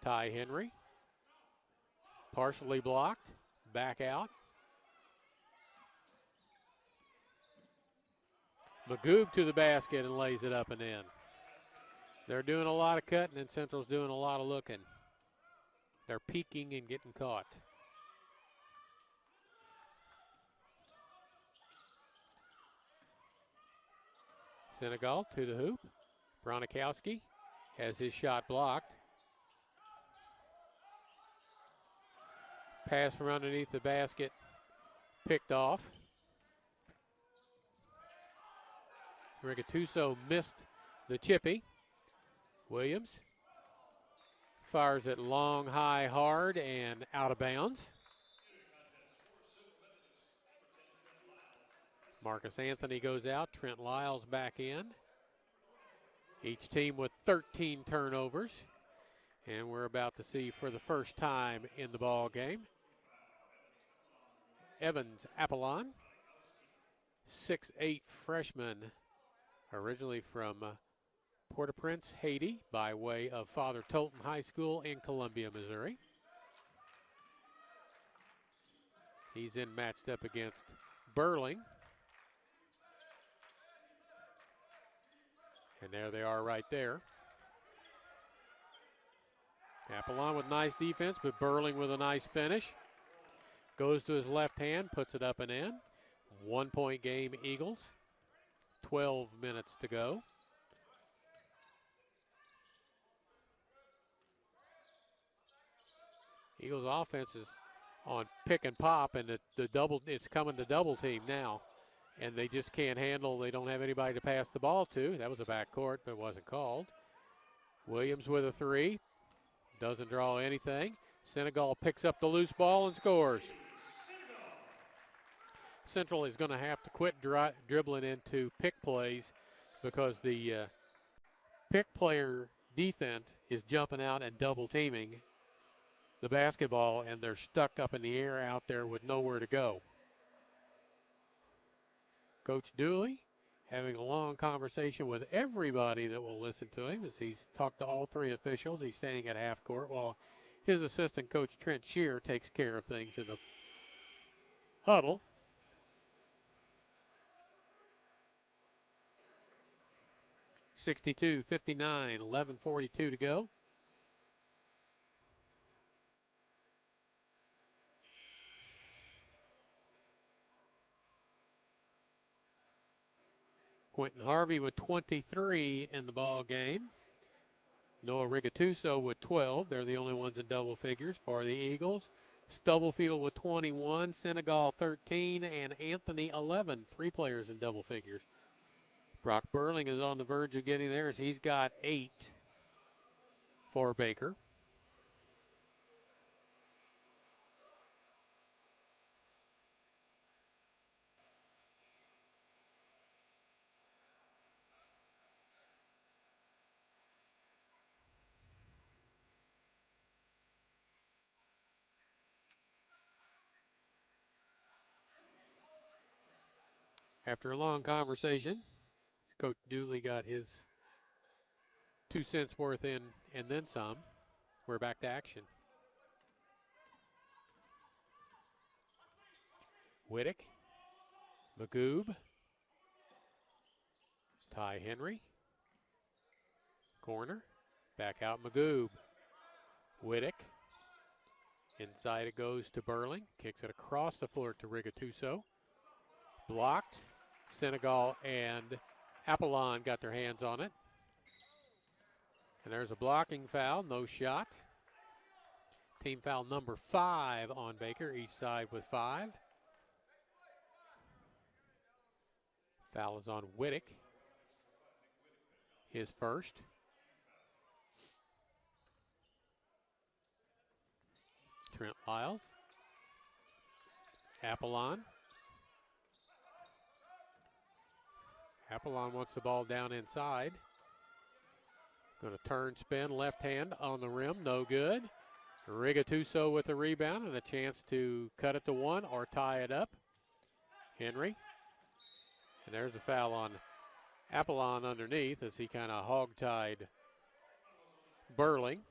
Ty Henry. Partially blocked. Back out. Magoob to the basket and lays it up and in. They're doing a lot of cutting, and Central's doing a lot of looking. They're peeking and getting caught. Senegal to the hoop. Bronikowski has his shot blocked. Pass from underneath the basket, picked off. Rigatuso missed the chippy. Williams fires it long, high, hard, and out of bounds. Marcus Anthony goes out. Trent Lyles back in. Each team with 13 turnovers. And we're about to see for the first time in the ball game Evans Apollon, 6'8" freshman, originally from Port-au-Prince, Haiti, by way of Father Tolton High School in Columbia, Missouri. He's in matched up against Burling. And there they are right there. Apollon with nice defense, but Burling with a nice finish. Goes to his left hand, puts it up and in. 1 point game, Eagles. 12 minutes to go. Eagles offense is on pick and pop, and it's coming to double team now. And they just can't handle, they don't have anybody to pass the ball to. That was a backcourt, but it wasn't called. Williams with a three. Doesn't draw anything. Senegal picks up the loose ball and scores. Central is going to have to quit dribbling into pick plays because the pick player defense is jumping out and double teaming the basketball, and they're stuck up in the air out there with nowhere to go. Coach Dooley having a long conversation with everybody that will listen to him as he's talked to all three officials. He's standing at half court while his assistant coach Trent Shear takes care of things in the huddle. (62-59), 11:42 to go. Quentin Harvey with 23 in the ball game. Noah Rigatuso with 12. They're the only ones in double figures for the Eagles. Stubblefield with 21, Senegal 13, and Anthony 11. 3 players in double figures. Brock Burling is on the verge of getting there as he's got 8 for Baker. After a long conversation, Coach Dooley got his 2 cents worth in and then some. We're back to action. Whittick, Magoob, Ty Henry, corner, back out Magoob. Whittick, inside it goes to Burling, kicks it across the floor to Rigatuso. Blocked. Senegal and Apollon got their hands on it. And there's a blocking foul, no shot. Team foul number 5 on Baker, each side with 5. Foul is on Whittick, his first. Trent Lyles. Apollon. Apollon wants the ball down inside. Going to turn, spin, left hand on the rim, no good. Rigatuso with the rebound and a chance to cut it to 1 or tie it up. Henry. And there's a foul on Apollon underneath as he kind of hog-tied Burling.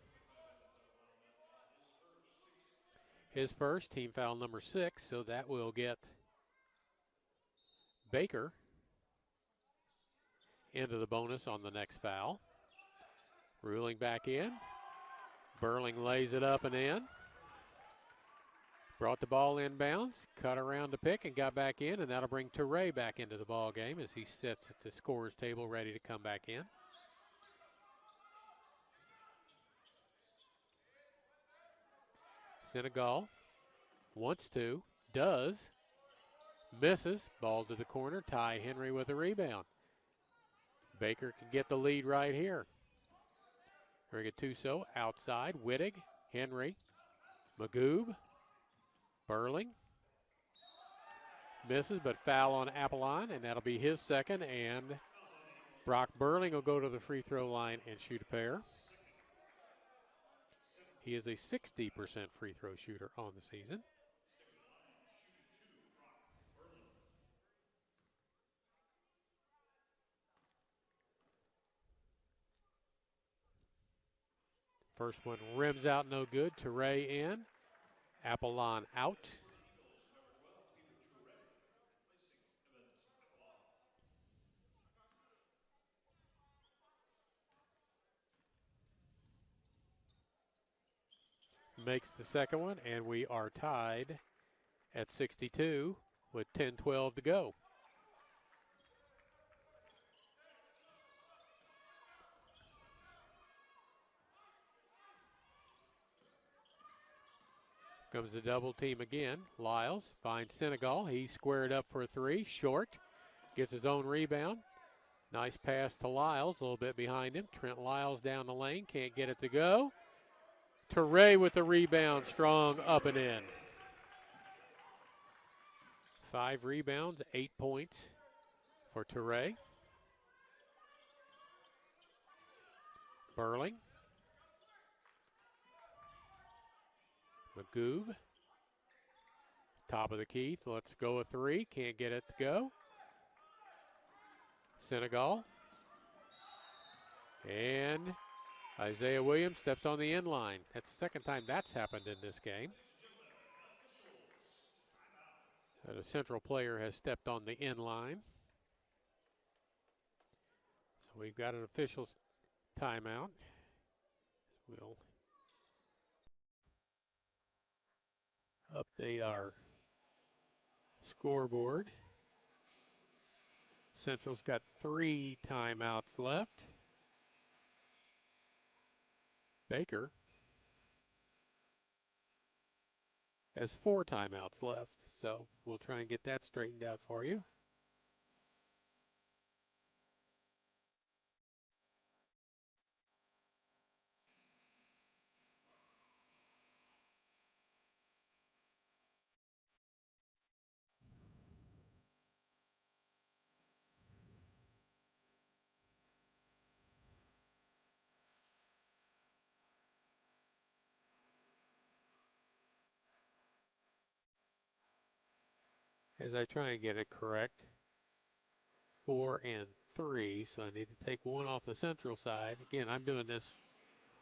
His first, team foul number 6, so that will get Baker into the bonus on the next foul. Ruling back in. Burling lays it up and in. Brought the ball inbounds, cut around the pick and got back in, and that'll bring Toure back into the ball game as he sits at the scorer's table ready to come back in. Senegal wants to, does, misses, ball to the corner. Ty Henry with a rebound. Baker can get the lead right here. Rigatuso outside. Whittig, Henry, Magoob, Burling. Misses, but foul on Apollon, and that'll be his second. And Brock Burling will go to the free throw line and shoot a pair. He is a 60% free throw shooter on the season. First one rims out, no good. Toure in. Apollon out. makes the second one, and we are tied at 62 with 10-12 to go. Comes the double team again. Lyles finds Senegal. He's squared up for a three. Short. Gets his own rebound. Nice pass to Lyles. A little bit behind him. Trent Lyles down the lane. Can't get it to go. Teray with the rebound. Strong up and in. 5 rebounds, 8 points for Teray. Burling. Magoob. Top of the key. Let's go a three. Can't get it to go. Senegal. And Isaiah Williams steps on the end line. That's the second time that's happened in this game. That a Central player has stepped on the end line. So we've got an official timeout. We'll update our scoreboard. Central's got 3 timeouts left. Baker has 4 timeouts left, so we'll try and get that straightened out for you. As I try and get it correct, 4 and 3, so I need to take one off the Central side. Again, I'm doing this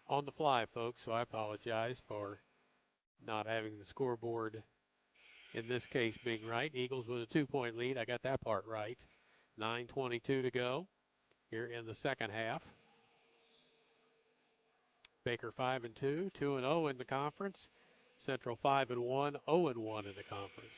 on the fly, folks, so I apologize for not having the scoreboard, in this case, being right. Eagles with a 2-point lead. I got that part right. 9:22 to go here in the second half. Baker 5-2, 2-0 in the conference. Central 5-1, 0-1 in the conference.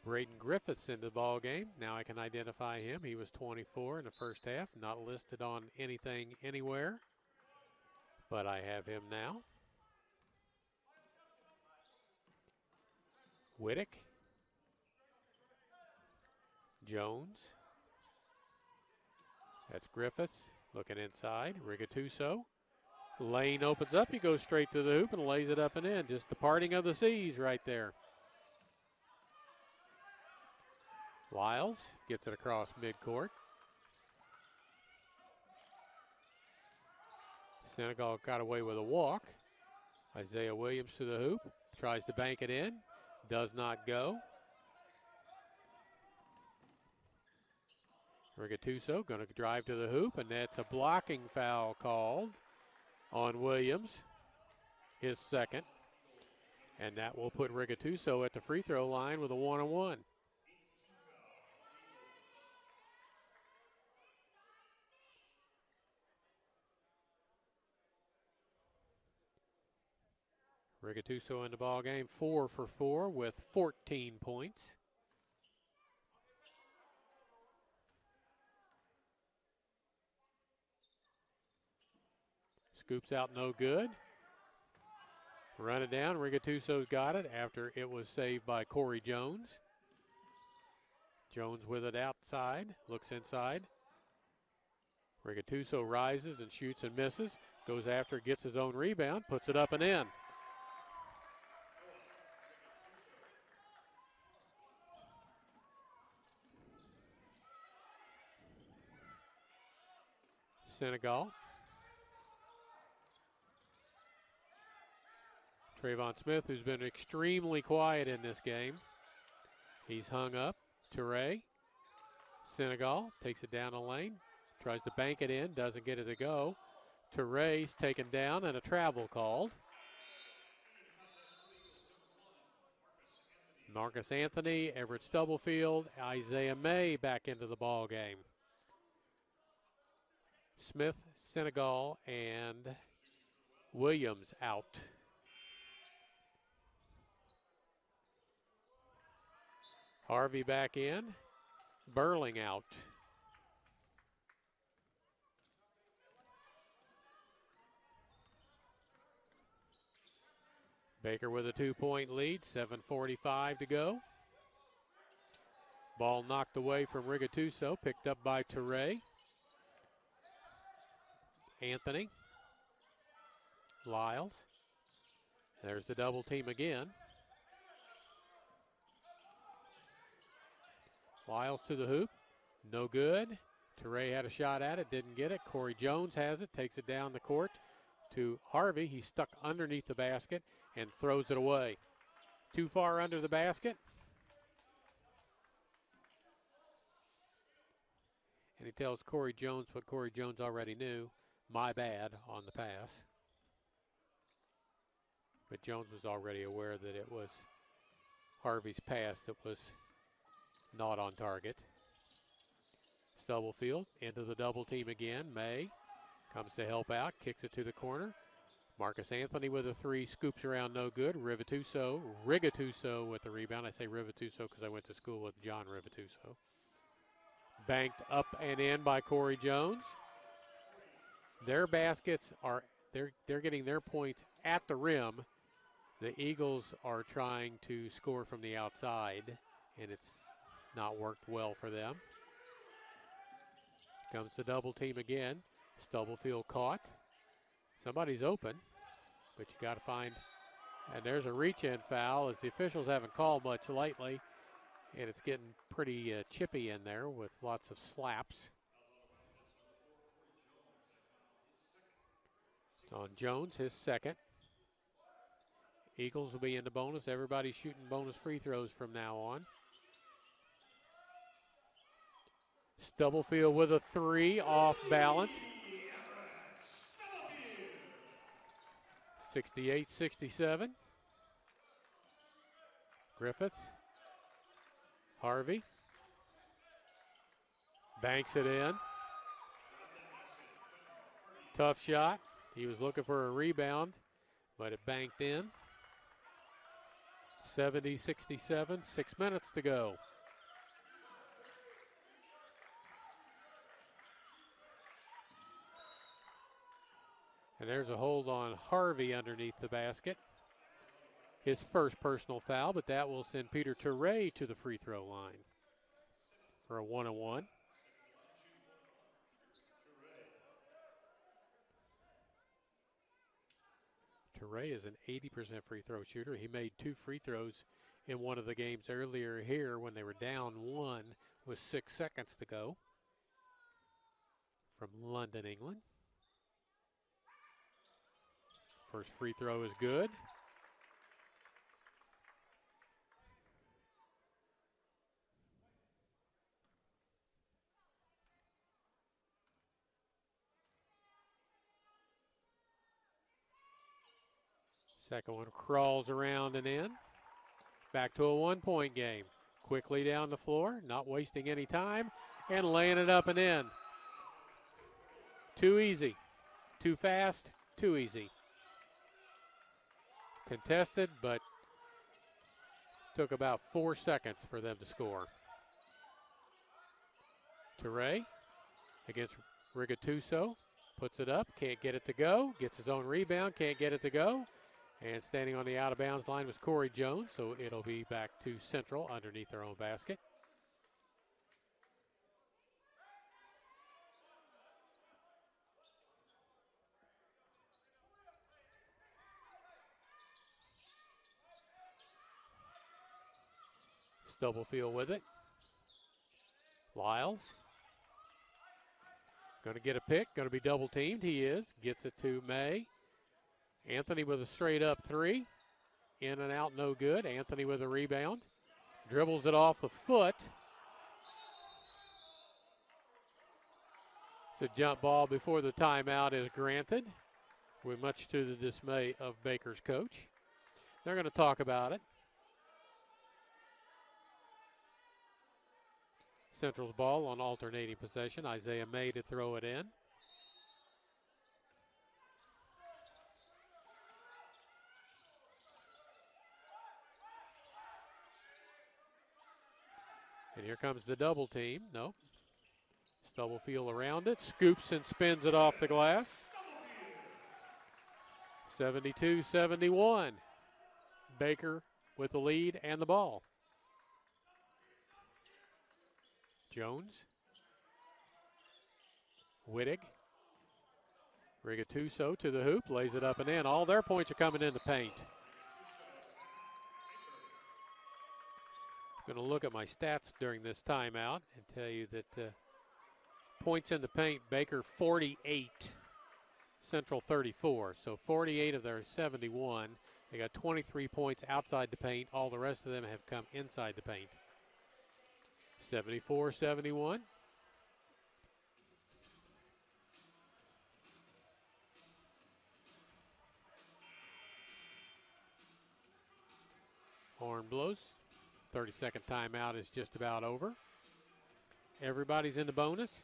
Braden Griffiths into the ball game. Now I can identify him. He was 24 in the first half, not listed on anything anywhere, but I have him now. Whittick. Jones. That's Griffiths looking inside. Rigatuso. Lane opens up. He goes straight to the hoop and lays it up and in. Just the parting of the seas right there. Lyles gets it across midcourt. Senegal got away with a walk. Isaiah Williams to the hoop. Tries to bank it in. Does not go. Rigatuso going to drive to the hoop, and that's a blocking foul called on Williams, his second. And that will put Rigatuso at the free throw line with a 1-on-1. Rigatuso in the ball game, 4 for 4 with 14 points. Scoops out, no good. Run it down. Rigatuso's got it after it was saved by Corey Jones. Jones with it outside, looks inside. Rigatuso rises and shoots and misses. Goes after, gets his own rebound, puts it up and in. Senegal. Trayvon Smith, who's been extremely quiet in this game. He's hung up. Teray. Senegal takes it down the lane. tries to bank it in, doesn't get it to go. Teray's taken down and a travel called. Marcus Anthony, Everett Stubblefield, Isaiah May back into the ball game. Smith, Senegal, and Williams out. Harvey back in. Burling out. Baker with a 2-point lead, 7:45 to go. Ball knocked away from Rigatuso, picked up by Teray. Anthony. Lyles. There's the double team again. Lyles to the hoop. No good. Teray had a shot at it, didn't get it. Corey Jones has it, takes it down the court to Harvey. He's stuck underneath the basket and throws it away. Too far under the basket. And he tells Corey Jones what Corey Jones already knew. My bad on the pass. But Jones was already aware that it was Harvey's pass that was not on target. Stubblefield into the double team again. May comes to help out, kicks it to the corner. Marcus Anthony with a three, scoops around, no good. Rigatuso with the rebound. I say Rigatuso because I went to school with John Rigatuso. Banked up and in by Corey Jones. Their baskets are, they're getting their points at the rim. The Eagles are trying to score from the outside, and it's not worked well for them. Comes the double team again. Stubblefield caught. Somebody's open, but you got to find, and there's a reach-in foul as the officials haven't called much lately, and it's getting pretty chippy in there with lots of slaps. On Jones, his second. Eagles will be in the bonus. Everybody's shooting bonus free throws from now on. Stubblefield with a three, off balance. 68-67. Griffiths. Harvey. Banks it in. Tough shot. He was looking for a rebound, but it banked in. 70-67, 6 minutes to go. And there's a hold on Harvey underneath the basket. His first personal foul, but that will send Peter Teray to the free throw line for a 1-on-1. Teray is an 80% free throw shooter. He made 2 free throws in one of the games earlier here when they were down 1 with 6 seconds to go from London, England. First free throw is good. Second one crawls around and in. Back to a 1-point game. Quickly down the floor, not wasting any time, and laying it up and in. Too easy. Too fast, too easy. Contested, but took about 4 seconds for them to score. Teray against Rigatuso. Puts it up, can't get it to go. Gets his own rebound, can't get it to go. And standing on the out-of-bounds line was Corey Jones, so it'll be back to Central underneath their own basket. Stubblefield with it. Lyles. Going to get a pick, going to be double teamed. He is. Gets it to May. Anthony with a straight up three. In and out, no good. Anthony with a rebound. Dribbles it off the foot. It's a jump ball before the timeout is granted, with much to the dismay of Baker's coach. They're going to talk about it. Central's ball on alternating possession. Isaiah May to throw it in. And here comes the double team. Nope. Stubblefield around it. Scoops and spins it off the glass. 72-71. Baker with the lead and the ball. Jones. Wittig. Rigatuso to the hoop. Lays it up and in. All their points are coming in the paint. I'm going to look at my stats during this timeout and tell you that points in the paint, Baker 48, Central 34. So 48 of their 71. They got 23 points outside the paint. All the rest of them have come inside the paint. 74-71. Horn blows. 30-second timeout is just about over. Everybody's in the bonus.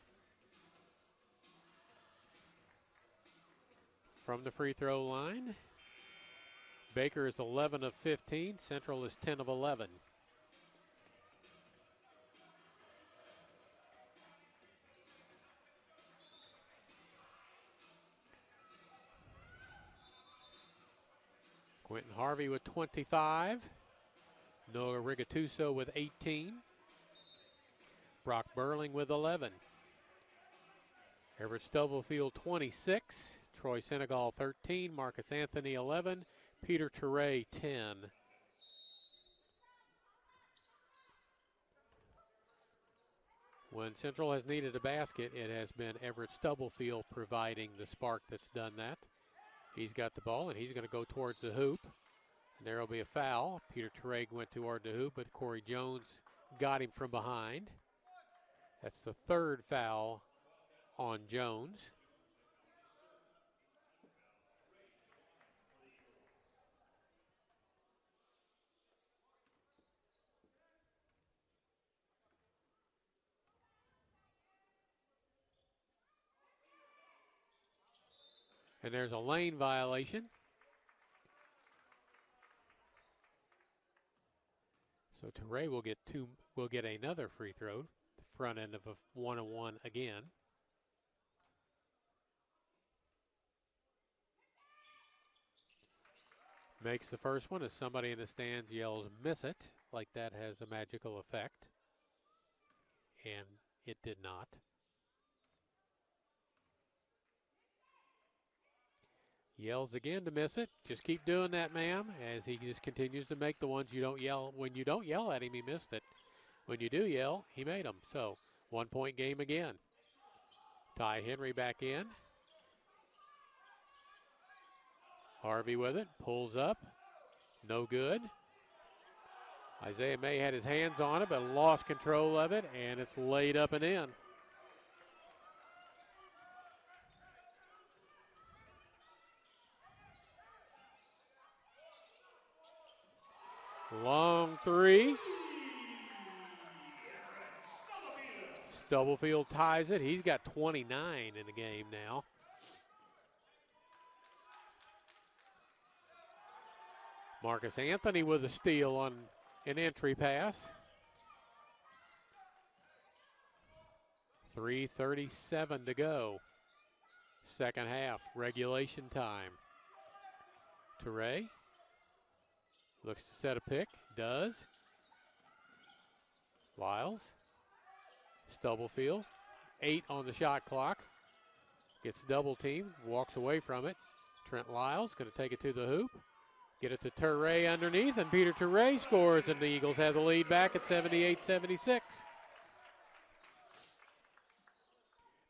From the free throw line, Baker is 11 of 15. Central is 10 of 11. Quentin Harvey with 25. Noah Rigatuso with 18. Brock Burling with 11. Everett Stubblefield 26. Troy Senegal 13. Marcus Anthony 11. Peter Teray 10. When Central has needed a basket, it has been Everett Stubblefield providing the spark that's done that. He's got the ball, and he's going to go towards the hoop. And there will be a foul. Peter Teray went toward the hoop, but Corey Jones got him from behind. That's the third foul on Jones. And there's a lane violation. So Teray will get another free throw, the front end of a 1-on-1 again. Makes the first one as somebody in the stands yells, "Miss it," like that has a magical effect. And it did not. Yells again to miss it. Just keep doing that, ma'am, as he just continues to make the ones you don't yell. When you don't yell at him, he missed it. When you do yell, he made them. So, 1-point game again. Ty Henry back in. Harvey with it. Pulls up. No good. Isaiah May had his hands on it, but lost control of it, and it's laid up and in. Long three. Stubblefield ties it. He's got 29 in the game now. Marcus Anthony with a steal on an entry pass. 3:37 to go. Second half, regulation time. Teray looks to set a pick, does. Lyles, Stubblefield, 8 on the shot clock. Gets double teamed, walks away from it. Trent Lyles going to take it to the hoop. Get it to Teray underneath, and Peter Teray scores, and the Eagles have the lead back at 78-76.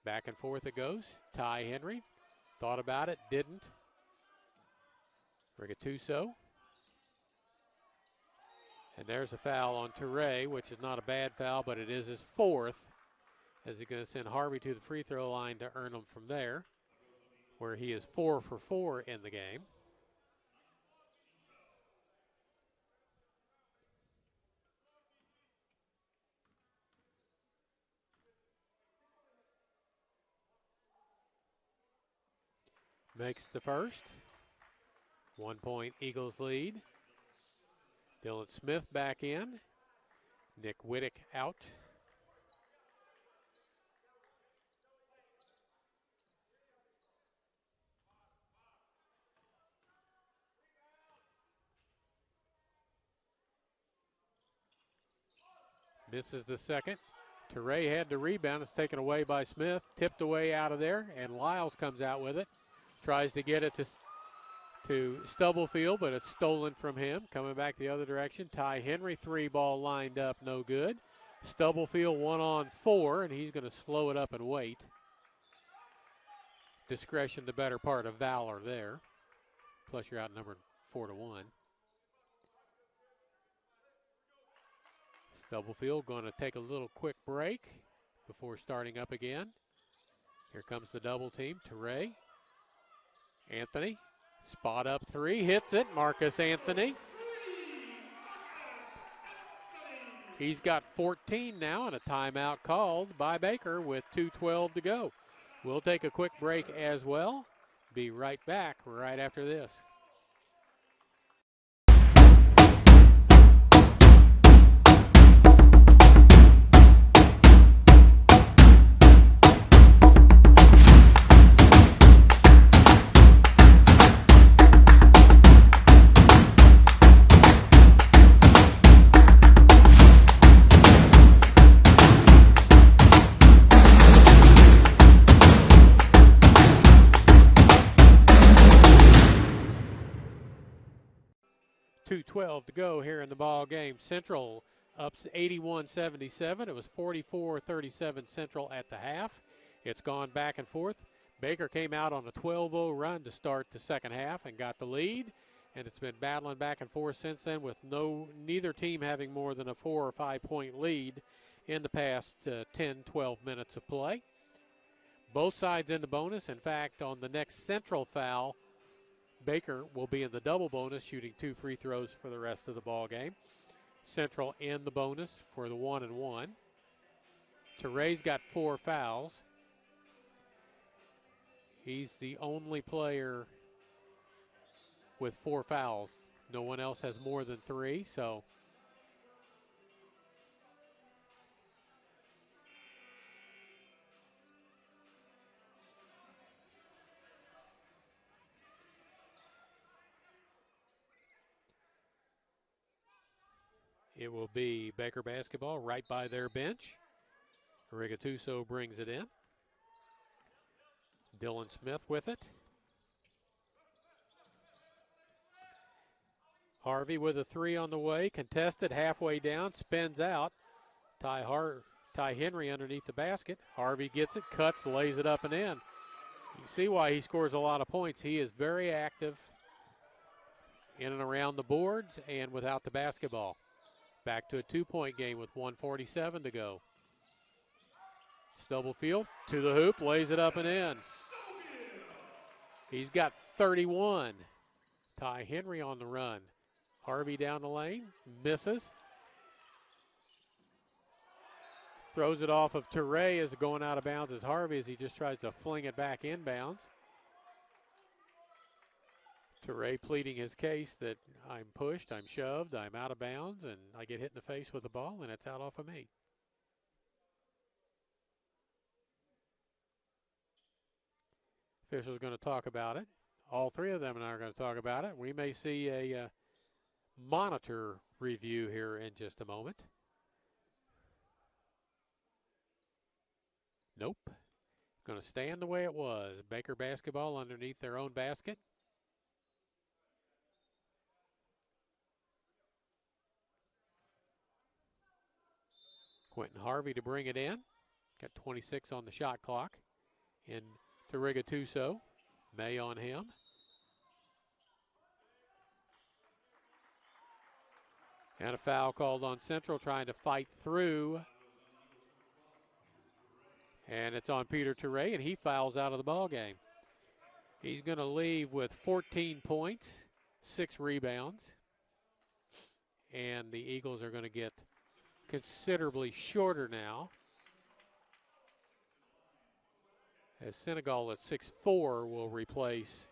Back and forth it goes. Ty Henry thought about it, didn't. Rigatuso. And there's a foul on Teray, which is not a bad foul, but it is his fourth. as he's going to send Harvey to the free throw line to earn them from there, where he is 4 for 4 in the game. Makes the first. 1 point Eagles lead. Dylan Smith back in. Nick Whittick out. Misses the second. Teray had the rebound. It's taken away by Smith. Tipped away out of there, and Lyles comes out with it. Tries to get it to Stubblefield, but it's stolen from him. Coming back the other direction. Ty Henry, 3-ball lined up, no good. Stubblefield 1-on-4, and he's going to slow it up and wait. Discretion the better part of valor there. Plus you're outnumbered 4-1. Stubblefield going to take a little quick break before starting up again. Here comes the double team. Teray. Anthony. Spot up three. Hits it. Marcus Anthony. He's got 14 now, and a timeout called by Baker with 2:12 to go. We'll take a quick break as well. Be right back right after this. .212 to go here in the ball game. Central up 81-77. It was 44-37 Central at the half. It's gone back and forth. Baker came out on a 12-0 run to start the second half and got the lead, and it's been battling back and forth since then with neither team having more than a 4 or 5 point lead in the past 10-12 minutes of play. Both sides in the bonus. In fact, on the next Central foul, Baker will be in the double bonus, shooting 2 free throws for the rest of the ball game. Central in the bonus for the 1-and-1. Teray's got 4 fouls. He's the only player with 4 fouls. No one else has more than 3, so it will be Baker basketball right by their bench. Rigatuso brings it in. Dylan Smith with it. Harvey with a 3 on the way. Contested halfway down. Spins out. Ty Henry underneath the basket. Harvey gets it. Cuts. Lays it up and in. You see why he scores a lot of points. He is very active in and around the boards and without the basketball. Back to a 2-point game with 1:47 to go. Stubblefield to the hoop, lays it up and in. He's got 31. Ty Henry on the run. Harvey down the lane, misses. Throws it off of Teray as going out of bounds as Harvey as he just tries to fling it back inbounds. Teray pleading his case that I'm pushed, I'm shoved, I'm out of bounds, and I get hit in the face with the ball, and it's out off of me. Officials going to talk about it. All 3 of them are going to talk about it. We may see a monitor review here in just a moment. Nope. Going to stand the way it was. Baker basketball underneath their own basket. Quentin Harvey to bring it in. Got 26 on the shot clock. In to Rigatuso. May on him. And a foul called on Central, trying to fight through And it's on Peter Touré, and he fouls out of the ball game. He's going to leave with 14 points, 6 rebounds. And the Eagles are going to get considerably shorter now, as Senegal at 6'4" will replace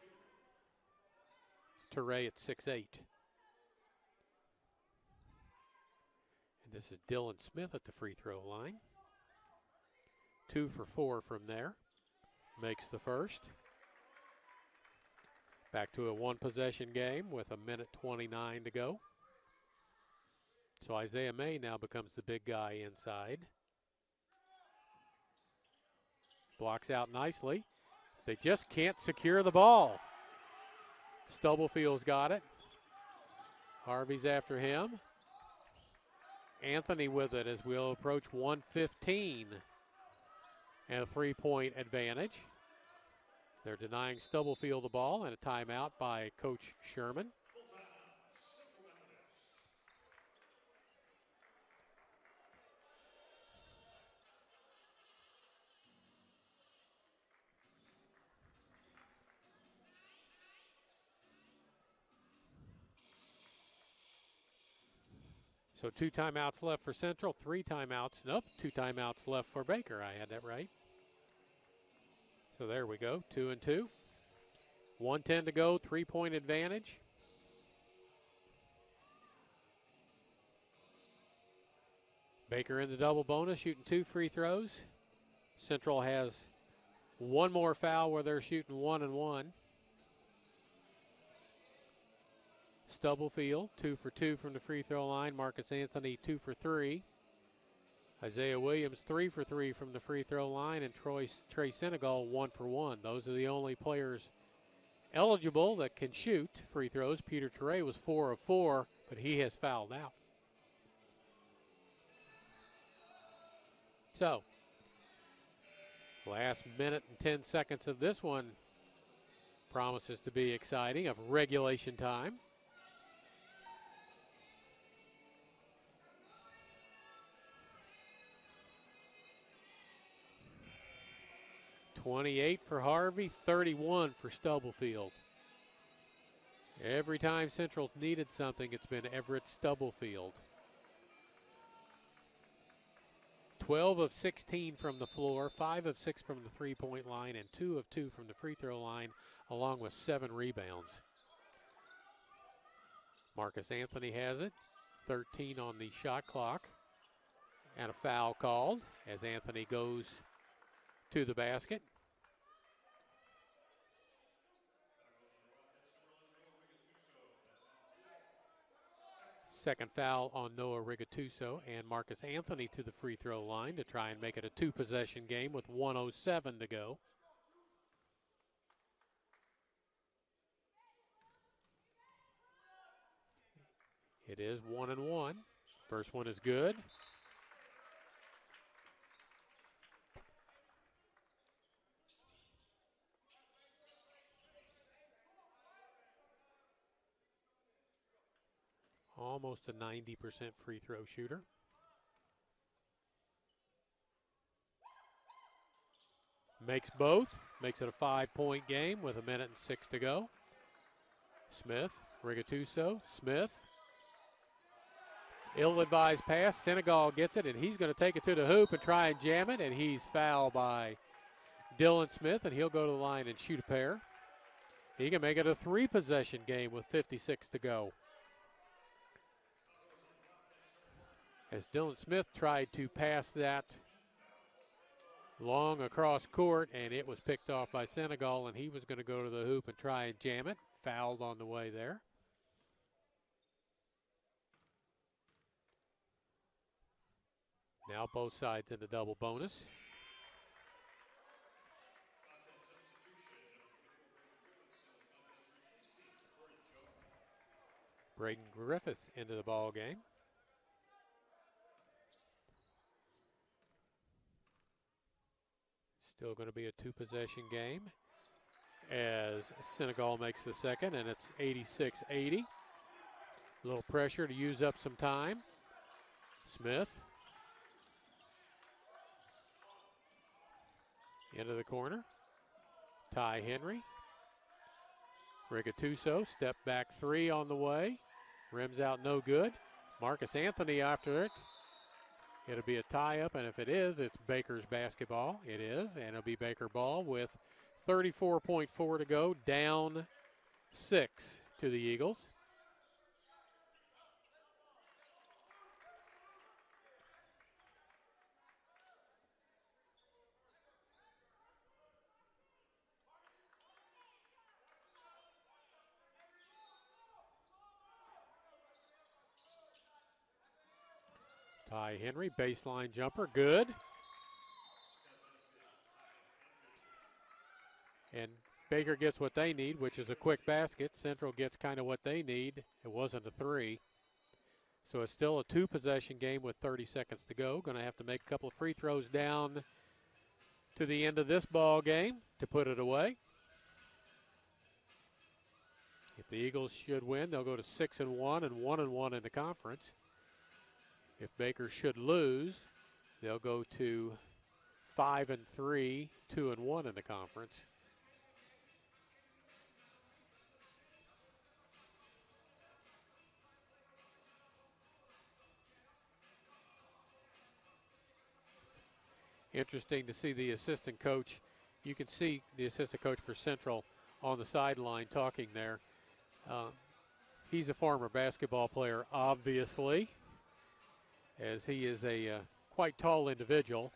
Touré at 6'8". And this is Dylan Smith at the free throw line. 2 for 4 from there. Makes the first. Back to a one-possession game with 1:29 to go. So Isaiah May now becomes the big guy inside. Blocks out nicely. They just can't secure the ball. Stubblefield's got it. Harvey's after him. Anthony with it as we'll approach 1:15 and a 3-point advantage. They're denying Stubblefield the ball and a timeout by Coach Sherman. So 2 timeouts left for Central, 3 timeouts. Nope, 2 timeouts left for Baker. I had that right. So there we go, 2 and 2. 1:10 to go, 3-point advantage. Baker in the double bonus, shooting 2 free throws. Central has 1 more foul where they're shooting 1 and 1. Stubblefield, 2 for 2 from the free throw line. Marcus Anthony, 2 for 3. Isaiah Williams, 3 for 3 from the free throw line. And Trey Senegal, 1 for 1. Those are the only players eligible that can shoot free throws. Peter Touré was 4 of 4, but he has fouled out. So, last minute and 10 seconds of this one promises to be exciting, of regulation time. $28 for Harvey, 31 for Stubblefield. Every time Central's needed something, it's been Everett Stubblefield. 12 of 16 from the floor, 5 of 6 from the three-point line, and 2 of 2 from the free throw line, along with 7 rebounds. Marcus Anthony has it, 13 on the shot clock, and a foul called as Anthony goes to the basket. Second foul on Noah Rigatuso, and Marcus Anthony to the free throw line to try and make it a 2-possession game with 1:07 to go. It is 1 and 1. First one is good. Almost a 90% free throw shooter. Makes both. Makes it a 5-point game with 1:06 to go. Smith, Rigatuso, Smith. Ill-advised pass. Senegal gets it, and he's going to take it to the hoop and try and jam it, and he's fouled by Dylan Smith, and he'll go to the line and shoot a pair. He can make it a 3-possession game with 56 to go. As Dylan Smith tried to pass that long across court, and it was picked off by Senegal, and he was going to go to the hoop and try and jam it. Fouled on the way there. Now both sides in the double bonus. Braden Griffiths into the ball game. Still going to be a 2-possession game as Senegal makes the second, and it's 86-80. A little pressure to use up some time. Smith. Into the corner. Ty Henry. Rigatuso, step back three on the way. Rims out no good. Marcus Anthony after it. It'll be a tie-up, and if it is, it's Baker's basketball. It is, and it'll be Baker ball with 34.4 to go, down 6 to the Eagles. Ty Henry, baseline jumper, good. And Baker gets what they need, which is a quick basket. Central gets kind of what they need. It wasn't a three. So it's still a two-possession game with 30 seconds to go. Going to have to make a couple of free throws down to the end of this ball game to put it away. If the Eagles should win, they'll go to 6-1 and 1-1 in the conference. If Baker should lose, they'll go to 5-3, 2-1 in the conference. Interesting to see the assistant coach. You can see the assistant coach for Central on the sideline talking there. He's a former basketball player, obviously, as he is a quite tall individual.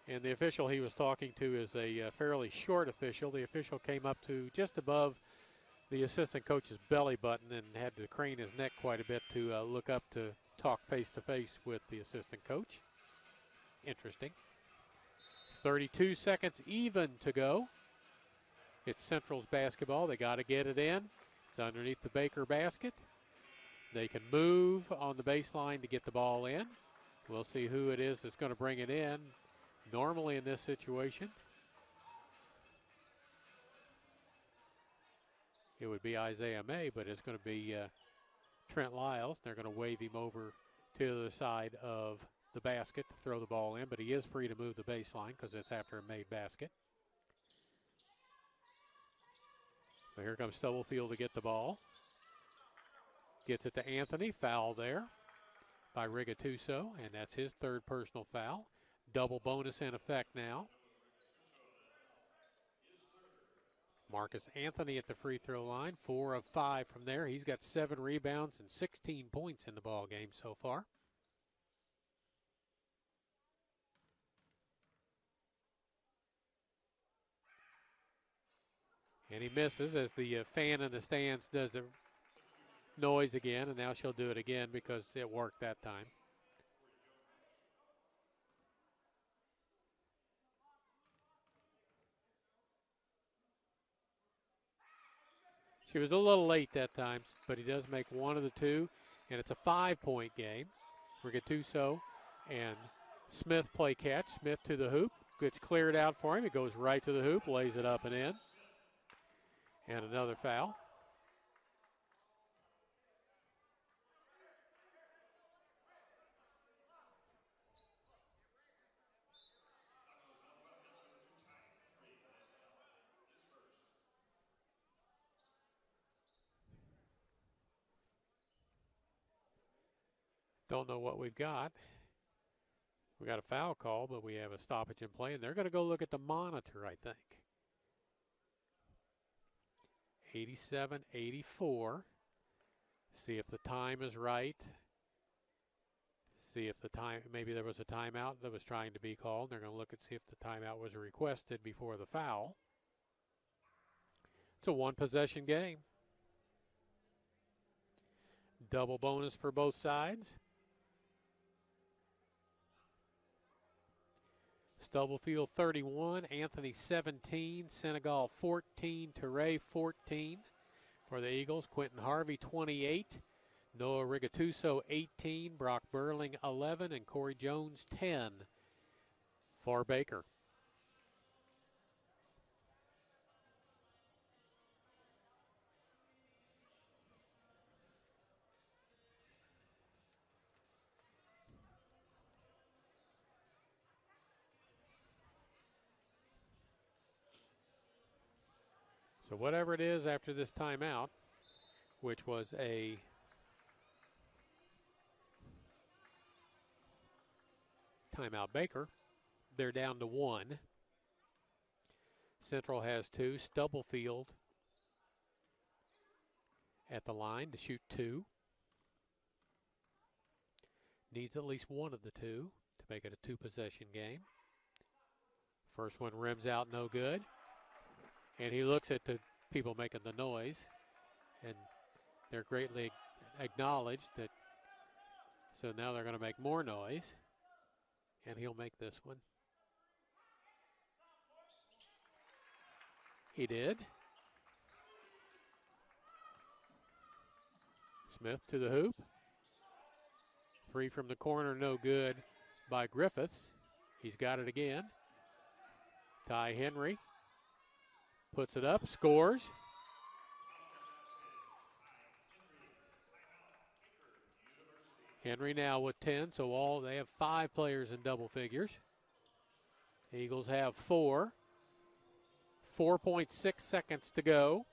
And the official he was talking to is a fairly short official. The official came up to just above the assistant coach's belly button and had to crane his neck quite a bit to look up to talk face-to-face with the assistant coach. Interesting. 32 seconds even to go. It's Central's basketball. They got to get it in. It's underneath the Baker basket. They can move on the baseline to get the ball in. We'll see who it is that's going to bring it in. Normally in this situation, it would be Isaiah May, but it's going to be Trent Lyles. They're going to wave him over to the side of the basket to throw the ball in, but he is free to move the baseline because it's after a made basket. So here comes Stubblefield to get the ball. Gets it to Anthony. Foul there by Rigatuso, and that's his third personal foul. Double bonus in effect now. Marcus Anthony at the free throw line, 4 of 5 from there. He's got 7 rebounds and 16 points in the ball game so far. And he misses as the fan in the stands does the noise again, and now she'll do it again because it worked that time. She was a little late that time, but he does make one of the two, and it's a 5-point game. Rigatuso and Smith play catch. Smith to the hoop. Gets cleared out for him. It goes right to the hoop, lays it up and in. And another foul. Don't know what we've got. We got a foul call, but we have a stoppage in play, and they're going to go look at the monitor, I think. 87-84. See if the time is right. See if the time, maybe there was a timeout that was trying to be called. They're going to look and see if the timeout was requested before the foul. It's a one-possession game. Double bonus for both sides. Stubblefield 31, Anthony 17, Senegal 14, Teray 14 for the Eagles. Quentin Harvey 28, Noah Rigatuso 18, Brock Burling 11, and Corey Jones 10 for Baker. So whatever it is after this timeout, which was a timeout Baker, they're down to 1. Central has 2. Stubblefield at the line to shoot 2. Needs at least one of the 2 to make it a 2-possession game. First one rims out, no good. And he looks at the people making the noise, and they're greatly acknowledged that. So now they're going to make more noise, and he'll make this one. He did. Smith to the hoop. 3 from the corner, no good by Griffiths. He's got it again. Ty Henry puts it up, scores. Henry now with 10, so they have 5 players in double figures. Eagles have 4. 4.6 seconds to go.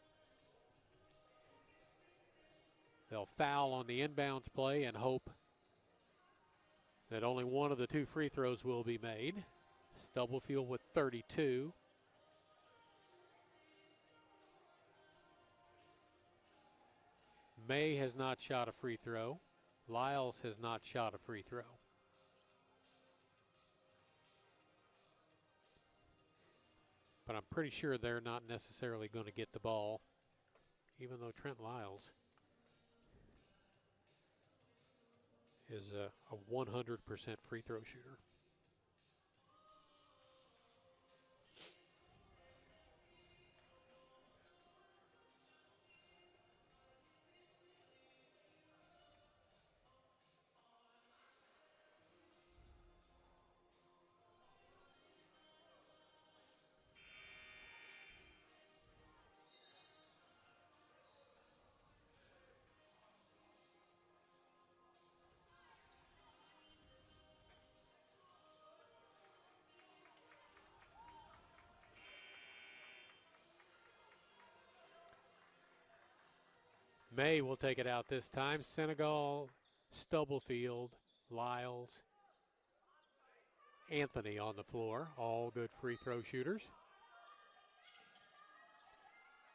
They'll foul on the inbounds play and hope that only one of the 2 free throws will be made. Stubblefield with 32. May has not shot a free throw. Lyles has not shot a free throw. But I'm pretty sure they're not necessarily going to get the ball, even though Trent Lyles is a 100% free throw shooter. May will take it out this time. Senegal, Stubblefield, Lyles, Anthony on the floor. All good free throw shooters.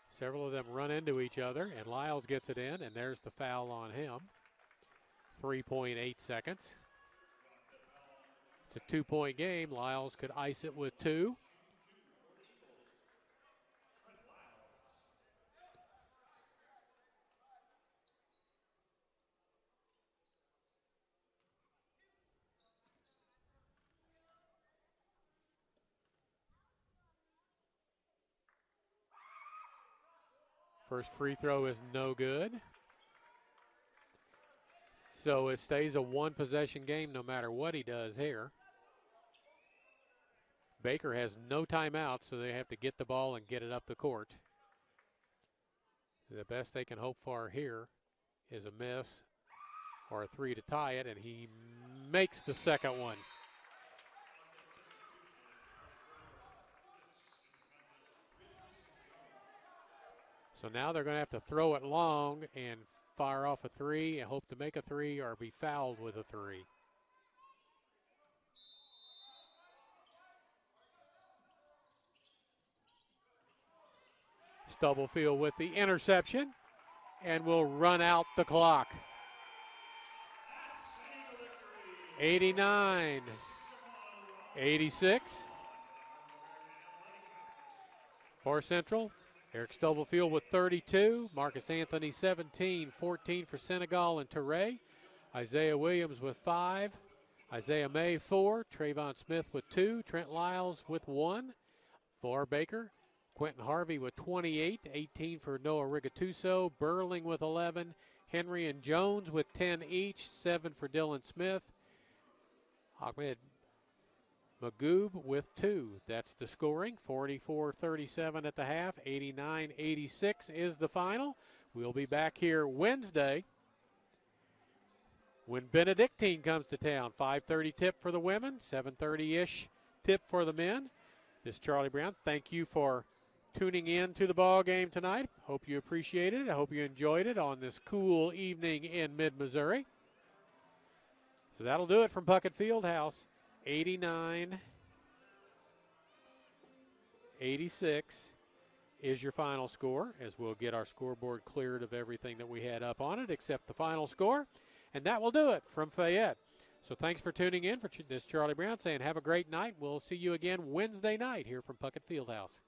Several of them run into each other, and Lyles gets it in, and there's the foul on him. 3.8 seconds. It's a 2-point game. Lyles could ice it with 2. First free throw is no good. So it stays a 1-possession game no matter what he does here. Baker has no timeout, so they have to get the ball and get it up the court. The best they can hope for here is a miss or a 3 to tie it, and he makes the second one. So now they're going to have to throw it long and fire off a 3 and hope to make a 3 or be fouled with a 3. Stubblefield with the interception and will run out the clock. 89-86. For Central, Eric Stubblefield with 32, Marcus Anthony 17, 14 for Senegal and Teray. Isaiah Williams with 5, Isaiah May 4, Trayvon Smith with 2, Trent Lyles with 1. For Baker, Quentin Harvey with 28, 18 for Noah Rigatuso, Burling with 11, Henry and Jones with 10 each, 7 for Dylan Smith. Ahmed Magoob with 2. That's the scoring. 44-37 at the half. 89-86 is the final. We'll be back here Wednesday when Benedictine comes to town. 5:30 tip for the women, 7:30-ish tip for the men. This is Charlie Brown. Thank you for tuning in to the ball game tonight. Hope you appreciated it. I hope you enjoyed it on this cool evening in mid-Missouri. So that'll do it from Puckett Fieldhouse. 89-86 is your final score, as we'll get our scoreboard cleared of everything that we had up on it except the final score. And that will do it from Fayette. So thanks for tuning in. For this Charlie Brown saying have a great night. We'll see you again Wednesday night here from Puckett Fieldhouse.